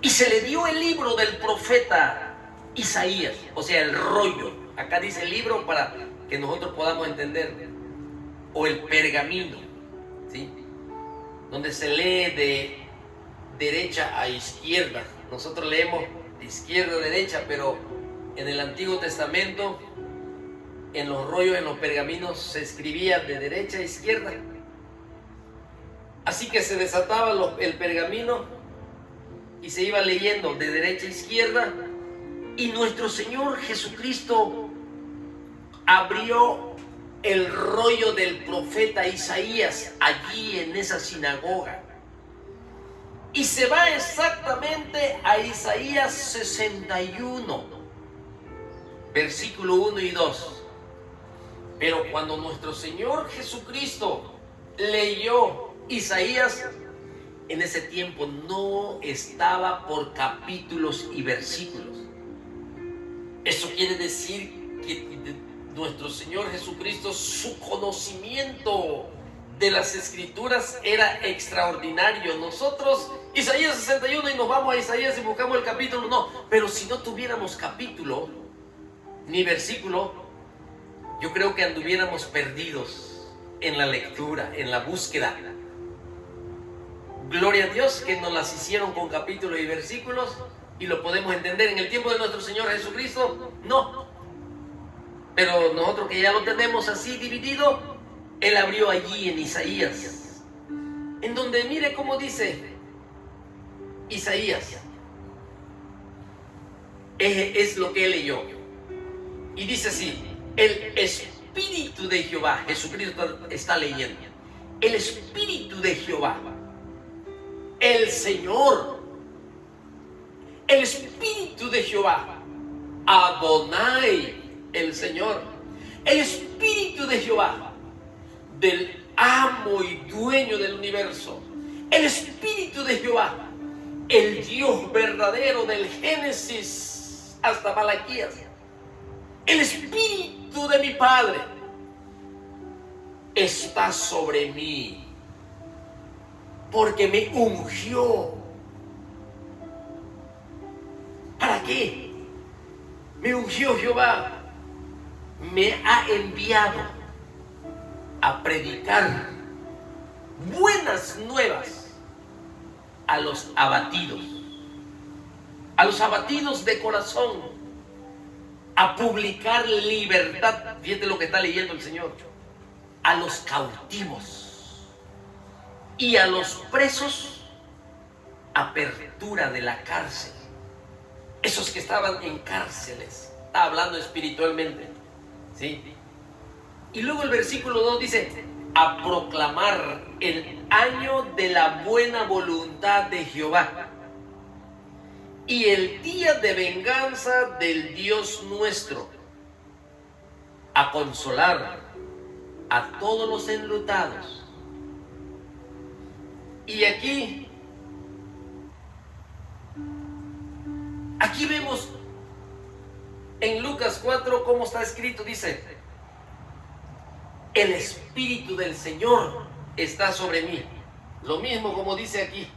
y se le dio el libro del profeta Isaías, o sea, el rollo. Acá dice el libro para que nosotros podamos entender. o el pergamino, ¿sí? Donde se lee de derecha a izquierda. Nosotros leemos de izquierda a derecha, pero en el Antiguo Testamento, en los rollos, en los pergaminos, se escribía de derecha a izquierda. Así que se desataba el pergamino y se iba leyendo de derecha a izquierda, y nuestro Señor Jesucristo abrió el rollo del profeta Isaías allí en esa sinagoga. Y se va exactamente a Isaías 61, versículo 1 y 2. Pero cuando nuestro Señor Jesucristo leyó Isaías, en ese tiempo no estaba por capítulos y versículos. Eso quiere decir que nuestro Señor Jesucristo, su conocimiento de las Escrituras era extraordinario. Nosotros, Isaías 61, y nos vamos a Isaías y buscamos el capítulo, no. Pero si no tuviéramos capítulo ni versículo, yo creo que anduviéramos perdidos en la lectura, en la búsqueda. Gloria a Dios que nos las hicieron con capítulos y versículos y lo podemos entender. En el tiempo de nuestro Señor Jesucristo, no. Pero nosotros que ya lo tenemos así dividido, Él abrió allí en Isaías, en donde mire cómo dice Isaías. Es lo que Él leyó. Y dice así: el Espíritu de Jehová, Jesucristo está leyendo, el Espíritu de Jehová, el Señor, el Espíritu de Jehová, Adonai, el Señor, el Espíritu de Jehová, del amo y dueño del universo, el Espíritu de Jehová, el Dios verdadero del Génesis hasta Malaquías, el Espíritu de mi Padre está sobre mí, porque me ungió. ¿Para qué? Me ungió Jehová. Me ha enviado a predicar buenas nuevas a los abatidos de corazón, a publicar libertad. Fíjate lo que está leyendo el Señor. A los cautivos y a los presos, apertura de la cárcel. Esos que estaban en cárceles, está hablando espiritualmente, ¿sí? Y luego el versículo 2 dice: a proclamar el año de la buena voluntad de Jehová y el día de venganza del Dios nuestro, a consolar a todos los enlutados. Y aquí vemos en Lucas 4 cómo está escrito. Dice: el Espíritu del Señor está sobre mí. Lo mismo como dice aquí: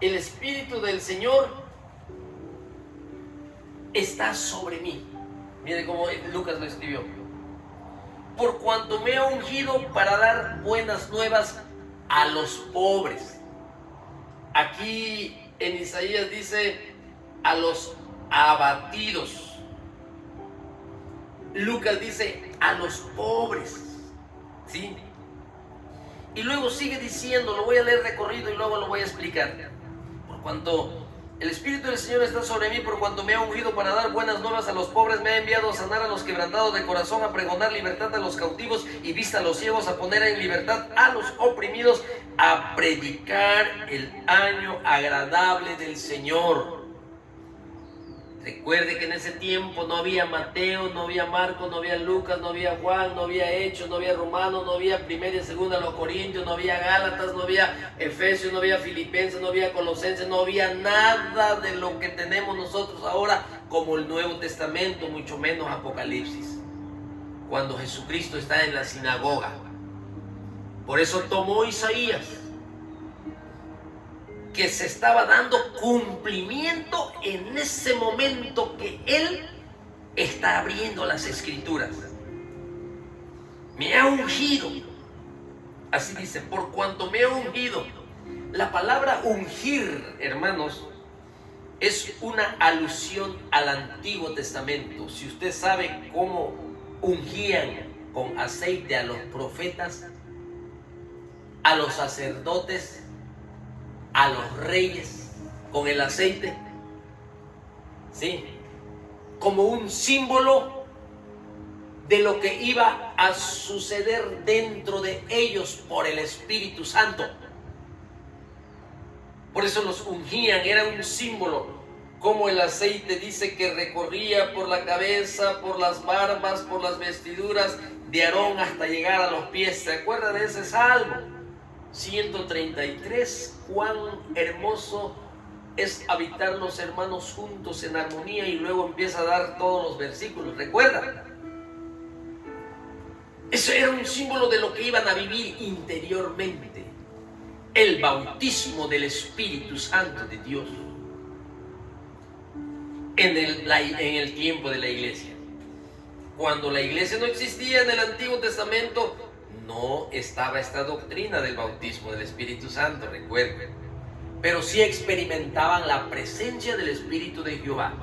el Espíritu del Señor está sobre mí. Mire cómo Lucas lo escribió: por cuanto me ha ungido para dar buenas nuevas a los pobres. Aquí en Isaías dice: a los abatidos. Lucas dice: a los pobres, ¿sí? Y luego sigue diciendo, lo voy a leer recorrido y luego lo voy a explicar. Por cuanto el Espíritu del Señor está sobre mí, por cuanto me ha ungido para dar buenas nuevas a los pobres, me ha enviado a sanar a los quebrantados de corazón, a pregonar libertad a los cautivos y vista a los ciegos, a poner en libertad a los oprimidos, a predicar el año agradable del Señor. Recuerde que en ese tiempo no había Mateo, no había Marcos, no había Lucas, no había Juan, no había Hechos, no había Romanos, no había Primera y Segunda los Corintios, no había Gálatas, no había Efesios, no había Filipenses, no había Colosenses, no había nada de lo que tenemos nosotros ahora como el Nuevo Testamento, mucho menos Apocalipsis, cuando Jesucristo está en la sinagoga. Por eso tomó Isaías, que se estaba dando cumplimiento en ese momento que Él está abriendo las Escrituras. me ha ungido. Así dice, por cuanto me ha ungido. La palabra ungir, hermanos, es una alusión al Antiguo Testamento. Si usted sabe cómo ungían con aceite a los profetas, a los sacerdotes, a los reyes, con el aceite, ¿sí? Como un símbolo de lo que iba a suceder dentro de ellos por el Espíritu Santo. Por eso los ungían, era un símbolo, como el aceite dice que recorría por la cabeza, por las barbas, por las vestiduras de Aarón hasta llegar a los pies. ¿Se acuerda de ese Salmo 133? Cuán hermoso es habitar los hermanos juntos en armonía, y luego empieza a dar todos los versículos. ¿Recuerda? Eso era un símbolo de lo que iban a vivir interiormente. El bautismo del Espíritu Santo de Dios en el tiempo de la iglesia. Cuando la iglesia no existía en el Antiguo Testamento, no estaba esta doctrina del bautismo del Espíritu Santo, recuerden. Pero sí experimentaban la presencia del Espíritu de Jehová.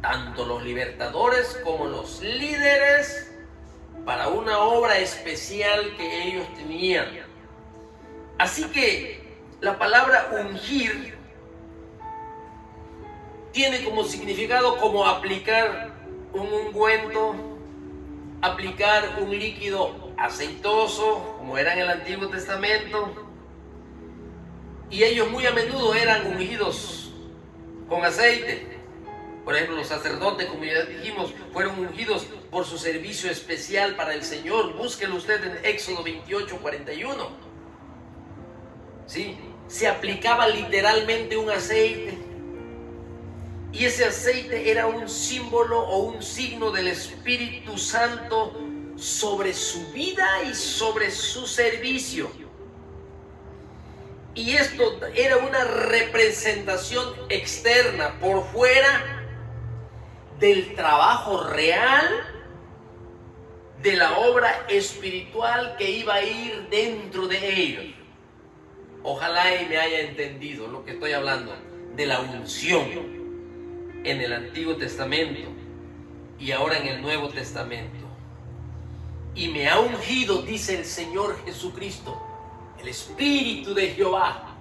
Tanto los libertadores como los líderes, para una obra especial que ellos tenían. Así que la palabra ungir tiene como significado como aplicar un ungüento, aplicar un líquido aceitoso, como era en el Antiguo Testamento. Y ellos muy a menudo eran ungidos con aceite. Por ejemplo, los sacerdotes, como ya dijimos, fueron ungidos por su servicio especial para el Señor. Búsquelo usted en Éxodo 28:41. ¿Sí? Se aplicaba literalmente un aceite. Y ese aceite era un símbolo o un signo del Espíritu Santo sobre su vida y sobre su servicio. Y esto era una representación externa, por fuera del trabajo real, de la obra espiritual que iba a ir dentro de ellos. Ojalá y me haya entendido lo que estoy hablando de la unción en el Antiguo Testamento y ahora en el Nuevo Testamento. Y me ha ungido, dice el Señor Jesucristo, el Espíritu de Jehová,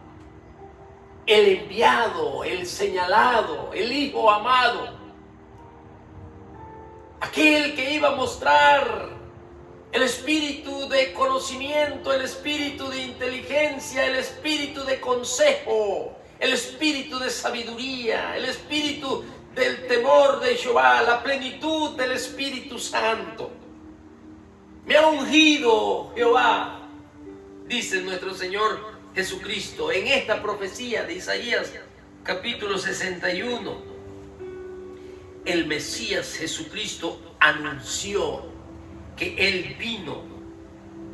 el enviado, el señalado, el Hijo amado, aquel que iba a mostrar el espíritu de conocimiento, el espíritu de inteligencia, el espíritu de consejo, el espíritu de sabiduría, el espíritu del temor de Jehová, la plenitud del Espíritu Santo. Me ha ungido Jehová, dice nuestro Señor Jesucristo en esta profecía de Isaías capítulo 61. El Mesías Jesucristo anunció que Él vino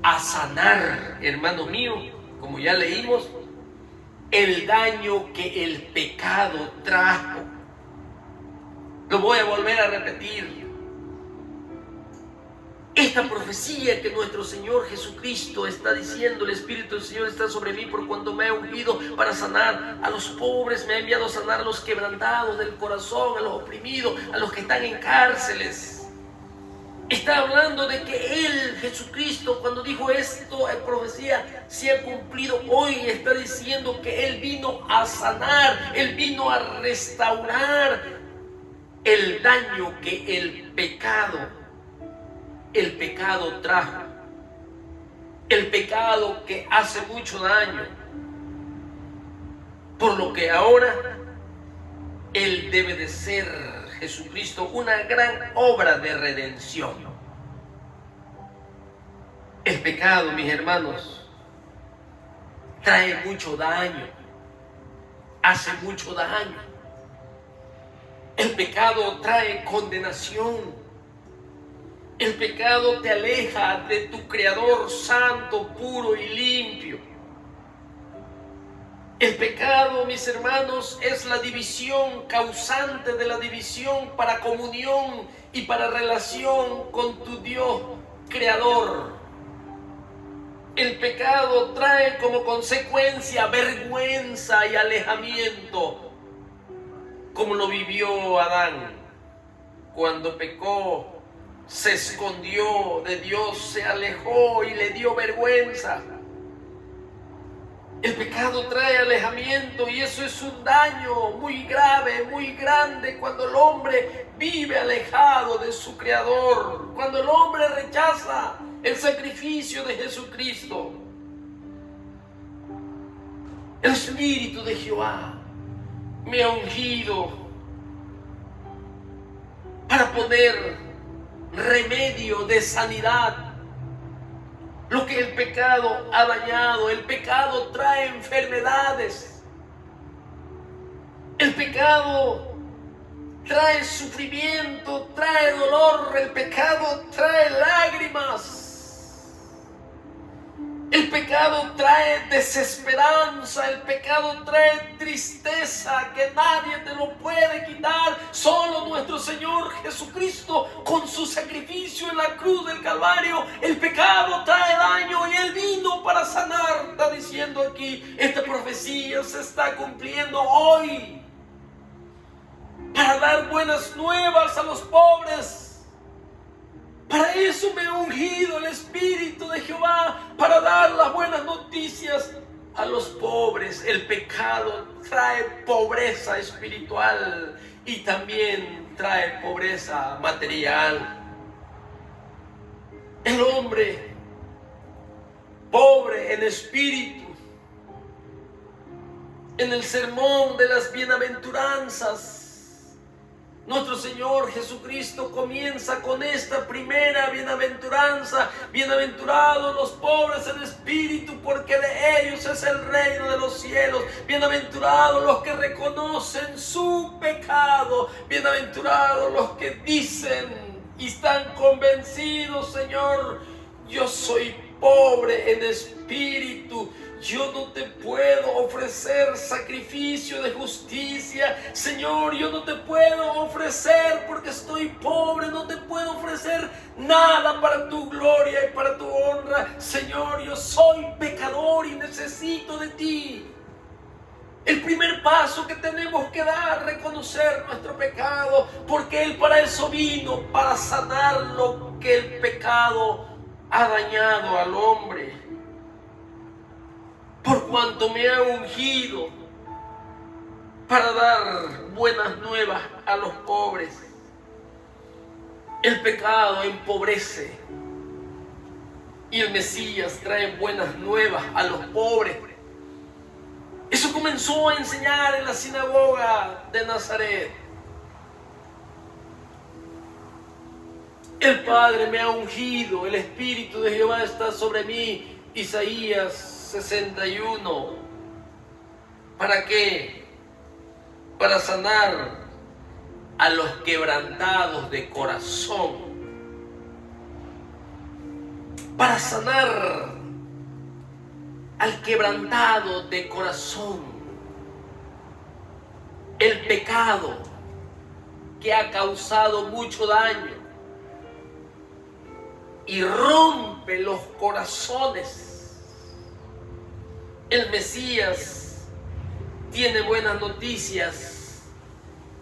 a sanar, hermano mío, como ya leímos, el daño que el pecado trajo. Lo voy a volver a repetir. Esta profecía que nuestro Señor Jesucristo está diciendo, el Espíritu del Señor está sobre mí por cuanto me ha ungido para sanar a los pobres, me ha enviado a sanar a los quebrantados del corazón, a los oprimidos, a los que están en cárceles. Está hablando de que Él, Jesucristo, cuando dijo esto, en profecía, se ha cumplido. Hoy está diciendo que Él vino a sanar, Él vino a restaurar el daño que el pecado trajo. El pecado que hace mucho daño. Por lo que ahora Él debe de ser, Jesucristo, una gran obra de redención. El pecado, mis hermanos, trae mucho daño, hace mucho daño. El pecado trae condenación. El pecado te aleja de tu Creador santo, puro y limpio. El pecado, mis hermanos, es la división, causante de la división para comunión y para relación con tu Dios. creador. El pecado trae como consecuencia vergüenza y alejamiento, como lo vivió Adán. Cuando pecó, se escondió de Dios, se alejó y le dio vergüenza. El pecado trae alejamiento y eso es un daño muy grave, muy grande cuando el hombre vive alejado de su Creador, cuando el hombre rechaza el sacrificio de Jesucristo. El Espíritu de Jehová me ha ungido para poner remedio de sanidad. Lo que el pecado ha dañado, el pecado trae enfermedades. El pecado trae sufrimiento, trae dolor, el pecado trae lágrimas. El pecado trae desesperanza, el pecado trae tristeza que nadie te lo puede quitar. Solo nuestro Señor Jesucristo, con su sacrificio en la cruz del Calvario, el pecado trae daño y Él vino para sanar. Está diciendo aquí, esta profecía se está cumpliendo hoy, para dar buenas nuevas a los pobres. Para eso me ha ungido el Espíritu de Jehová, para dar las buenas noticias a los pobres. El pecado trae pobreza espiritual y también trae pobreza material. El hombre pobre en espíritu, en el sermón de las bienaventuranzas, nuestro Señor Jesucristo comienza con esta primera bienaventuranza. Bienaventurados los pobres en espíritu, porque de ellos es el reino de los cielos. Bienaventurados los que reconocen su pecado. Bienaventurados los que dicen y están convencidos: Señor, yo soy pobre en espíritu. Yo no te puedo ofrecer sacrificio de justicia. Señor, yo no te puedo ofrecer porque estoy pobre. No te puedo ofrecer nada para tu gloria y para tu honra. Señor, yo soy pecador y necesito de ti. El primer paso que tenemos que dar, reconocer nuestro pecado, porque Él para eso vino, para sanar lo que el pecado ha dañado al hombre. Por cuanto me ha ungido para dar buenas nuevas a los pobres. El pecado empobrece y el Mesías trae buenas nuevas a los pobres. Eso comenzó a enseñar en la sinagoga de Nazaret. El Padre me ha ungido, el Espíritu de Jehová está sobre mí. Isaías 61. ¿Para qué? Para sanar a los quebrantados de corazón. Para sanar al quebrantado de corazón. El pecado que ha causado mucho daño y rompe los corazones. El Mesías tiene buenas noticias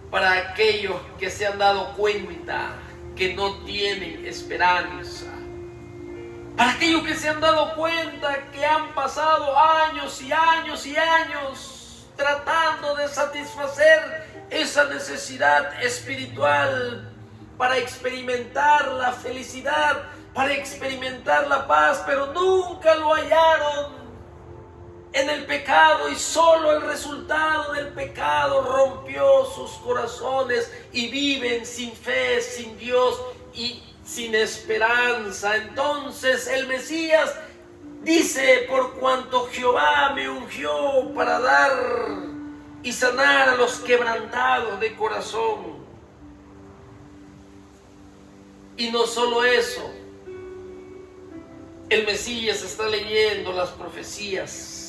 para aquellos que se han dado cuenta que no tienen esperanza. Para aquellos que se han dado cuenta que han pasado años y años y años tratando de satisfacer esa necesidad espiritual para experimentar la felicidad, para experimentar la paz, pero nunca lo hallaron en el pecado, y solo el resultado del pecado rompió sus corazones y viven sin fe, sin Dios y sin esperanza. Entonces el Mesías dice: por cuanto Jehová me ungió para dar y sanar a los quebrantados de corazón. Y no solo eso, el Mesías está leyendo las profecías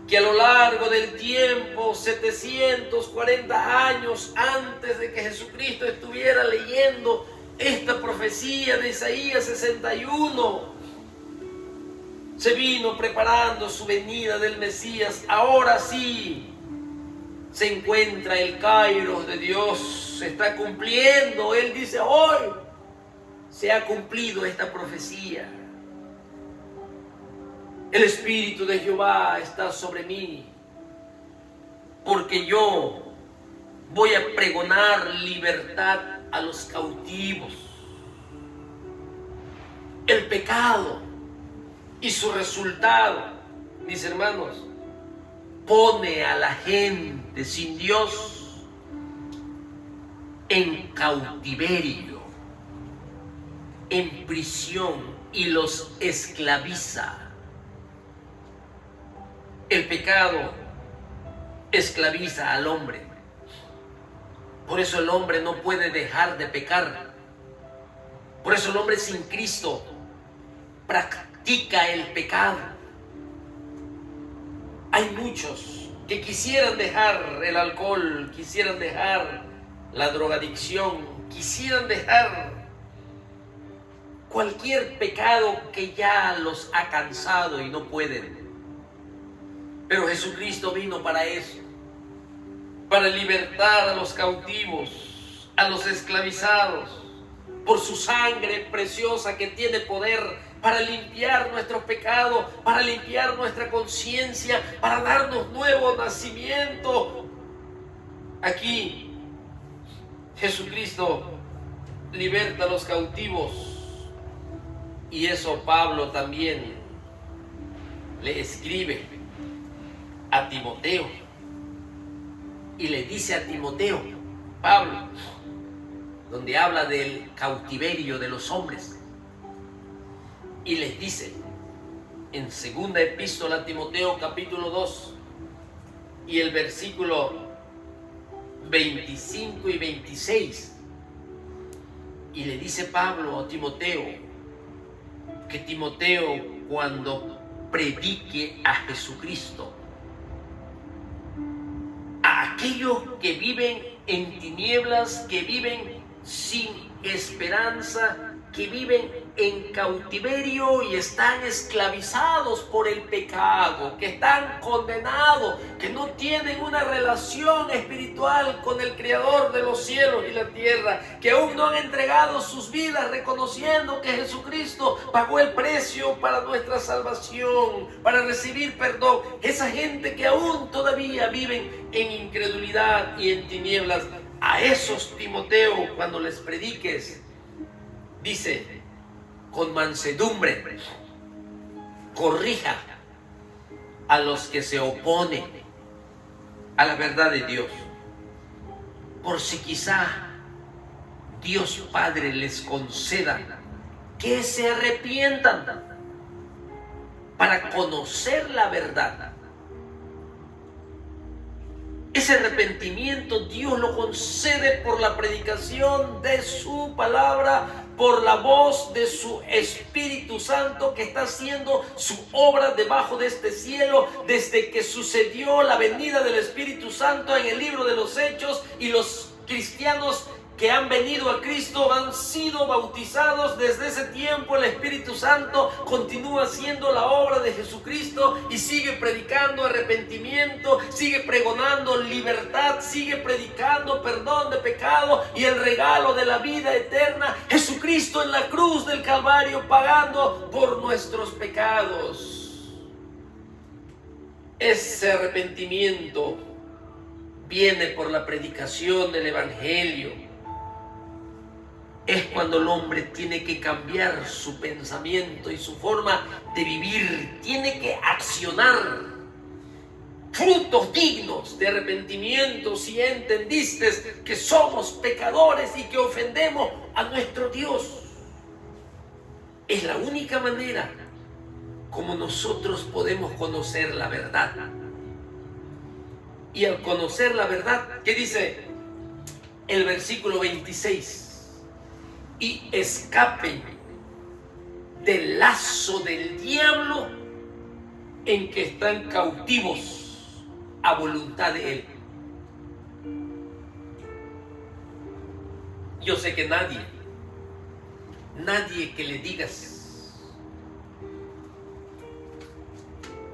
que a lo largo del tiempo, 740 años antes de que Jesucristo estuviera leyendo esta profecía de Isaías 61 se vino preparando su venida del Mesías. Ahora sí se encuentra el Kairos de Dios, se está cumpliendo. Él dice: hoy se ha cumplido esta profecía. El Espíritu de Jehová está sobre mí, porque yo voy a pregonar libertad a los cautivos. El pecado y su resultado, mis hermanos, pone a la gente sin Dios en cautiverio, en prisión, y los esclaviza. El pecado esclaviza al hombre. Por eso el hombre no puede dejar de pecar. Por eso el hombre sin Cristo practica el pecado. Hay muchos que quisieran dejar el alcohol, quisieran dejar la drogadicción, quisieran dejar cualquier pecado que ya los ha cansado y no pueden. Pero Jesucristo vino para eso, para libertar a los cautivos, a los esclavizados, por su sangre preciosa que tiene poder para limpiar nuestros pecados, para limpiar nuestra conciencia, para darnos nuevo nacimiento. Aquí Jesucristo liberta a los cautivos, y eso Pablo también le escribe a Timoteo, y le dice a Timoteo, Pablo, donde habla del cautiverio de los hombres, y les dice en segunda epístola a Timoteo capítulo 2 y el versículo 25 y 26, y le dice Pablo a Timoteo que Timoteo, cuando predique a Jesucristo a aquellos que viven en tinieblas, que viven sin esperanza, que viven en cautiverio y están esclavizados por el pecado, que están condenados, que no tienen una relación espiritual con el Creador de los cielos y la tierra, que aún no han entregado sus vidas reconociendo que Jesucristo pagó el precio para nuestra salvación, para recibir perdón. Esa gente que aún todavía viven en incredulidad y en tinieblas, a esos, Timoteo, cuando les prediques, dice, con mansedumbre, corrija a los que se oponen a la verdad de Dios, por si quizá Dios Padre les conceda que se arrepientan para conocer la verdad. Ese arrepentimiento Dios lo concede por la predicación de su palabra, por la voz de su Espíritu Santo que está haciendo su obra debajo de este cielo desde que sucedió la venida del Espíritu Santo en el libro de los Hechos, y los cristianos que han venido a Cristo han sido bautizados. Desde ese tiempo el Espíritu Santo continúa haciendo la obra de Jesucristo y sigue predicando arrepentimiento, sigue pregonando libertad, sigue predicando perdón de pecado y el regalo de la vida eterna. Jesucristo en la cruz del Calvario pagando por nuestros pecados. Ese arrepentimiento viene por la predicación del Evangelio. Es cuando el hombre tiene que cambiar su pensamiento y su forma de vivir, tiene que accionar frutos dignos de arrepentimiento. Si entendiste que somos pecadores y que ofendemos a nuestro Dios, es la única manera como nosotros podemos conocer la verdad. Y al conocer la verdad, ¿qué dice el versículo 26? Y escapen del lazo del diablo en que están cautivos a voluntad de él. Yo sé que nadie nadie que le digas.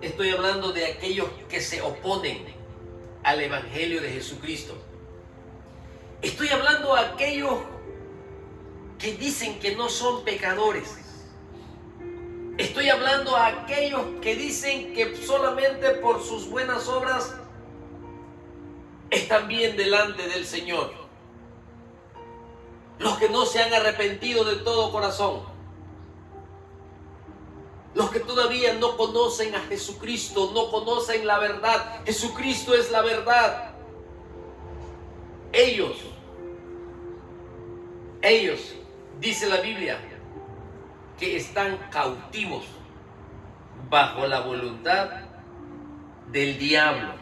Estoy hablando de aquellos que se oponen al Evangelio de Jesucristo. Estoy hablando de aquellos que dicen que no son pecadores. Estoy hablando a aquellos que dicen que solamente por sus buenas obras están bien delante del Señor. Los que no se han arrepentido de todo corazón. Los que todavía no conocen a Jesucristo, no conocen la verdad. Jesucristo es la verdad. Ellos, dice la Biblia, que están cautivos bajo la voluntad del diablo.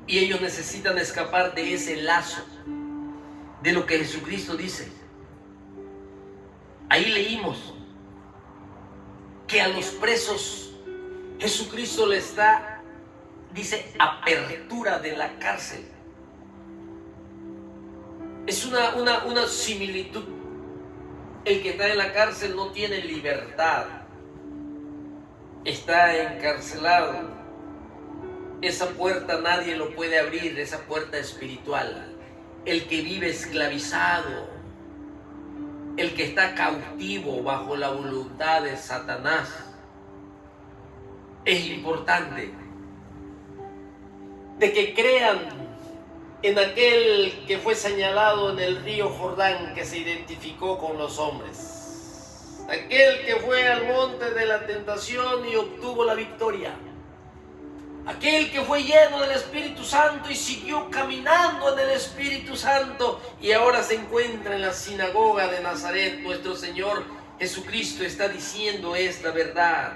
Y ellos necesitan escapar de ese lazo, de lo que Jesucristo dice. Ahí leímos que a los presos Jesucristo les da, dice, apertura de la cárcel. Es una similitud. El que está en la cárcel no tiene libertad, está encarcelado. Esa puerta nadie lo puede abrir, esa puerta espiritual. El que vive esclavizado, el que está cautivo bajo la voluntad de Satanás. Es importante de que crean en aquel que fue señalado en el río Jordán, que se identificó con los hombres, aquel que fue al monte de la tentación y obtuvo la victoria, aquel que fue lleno del Espíritu Santo y siguió caminando en el Espíritu Santo y ahora se encuentra en la sinagoga de Nazaret. Nuestro Señor Jesucristo está diciendo esta verdad.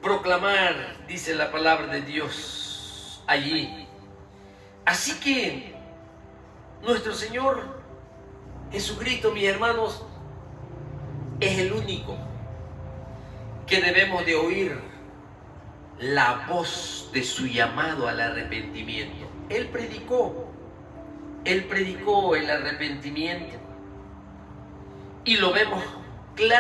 Proclamar, dice la palabra de Dios allí. Así que nuestro Señor Jesucristo, mis hermanos, es el único que debemos de oír la voz de su llamado al arrepentimiento. Él predicó el arrepentimiento y lo vemos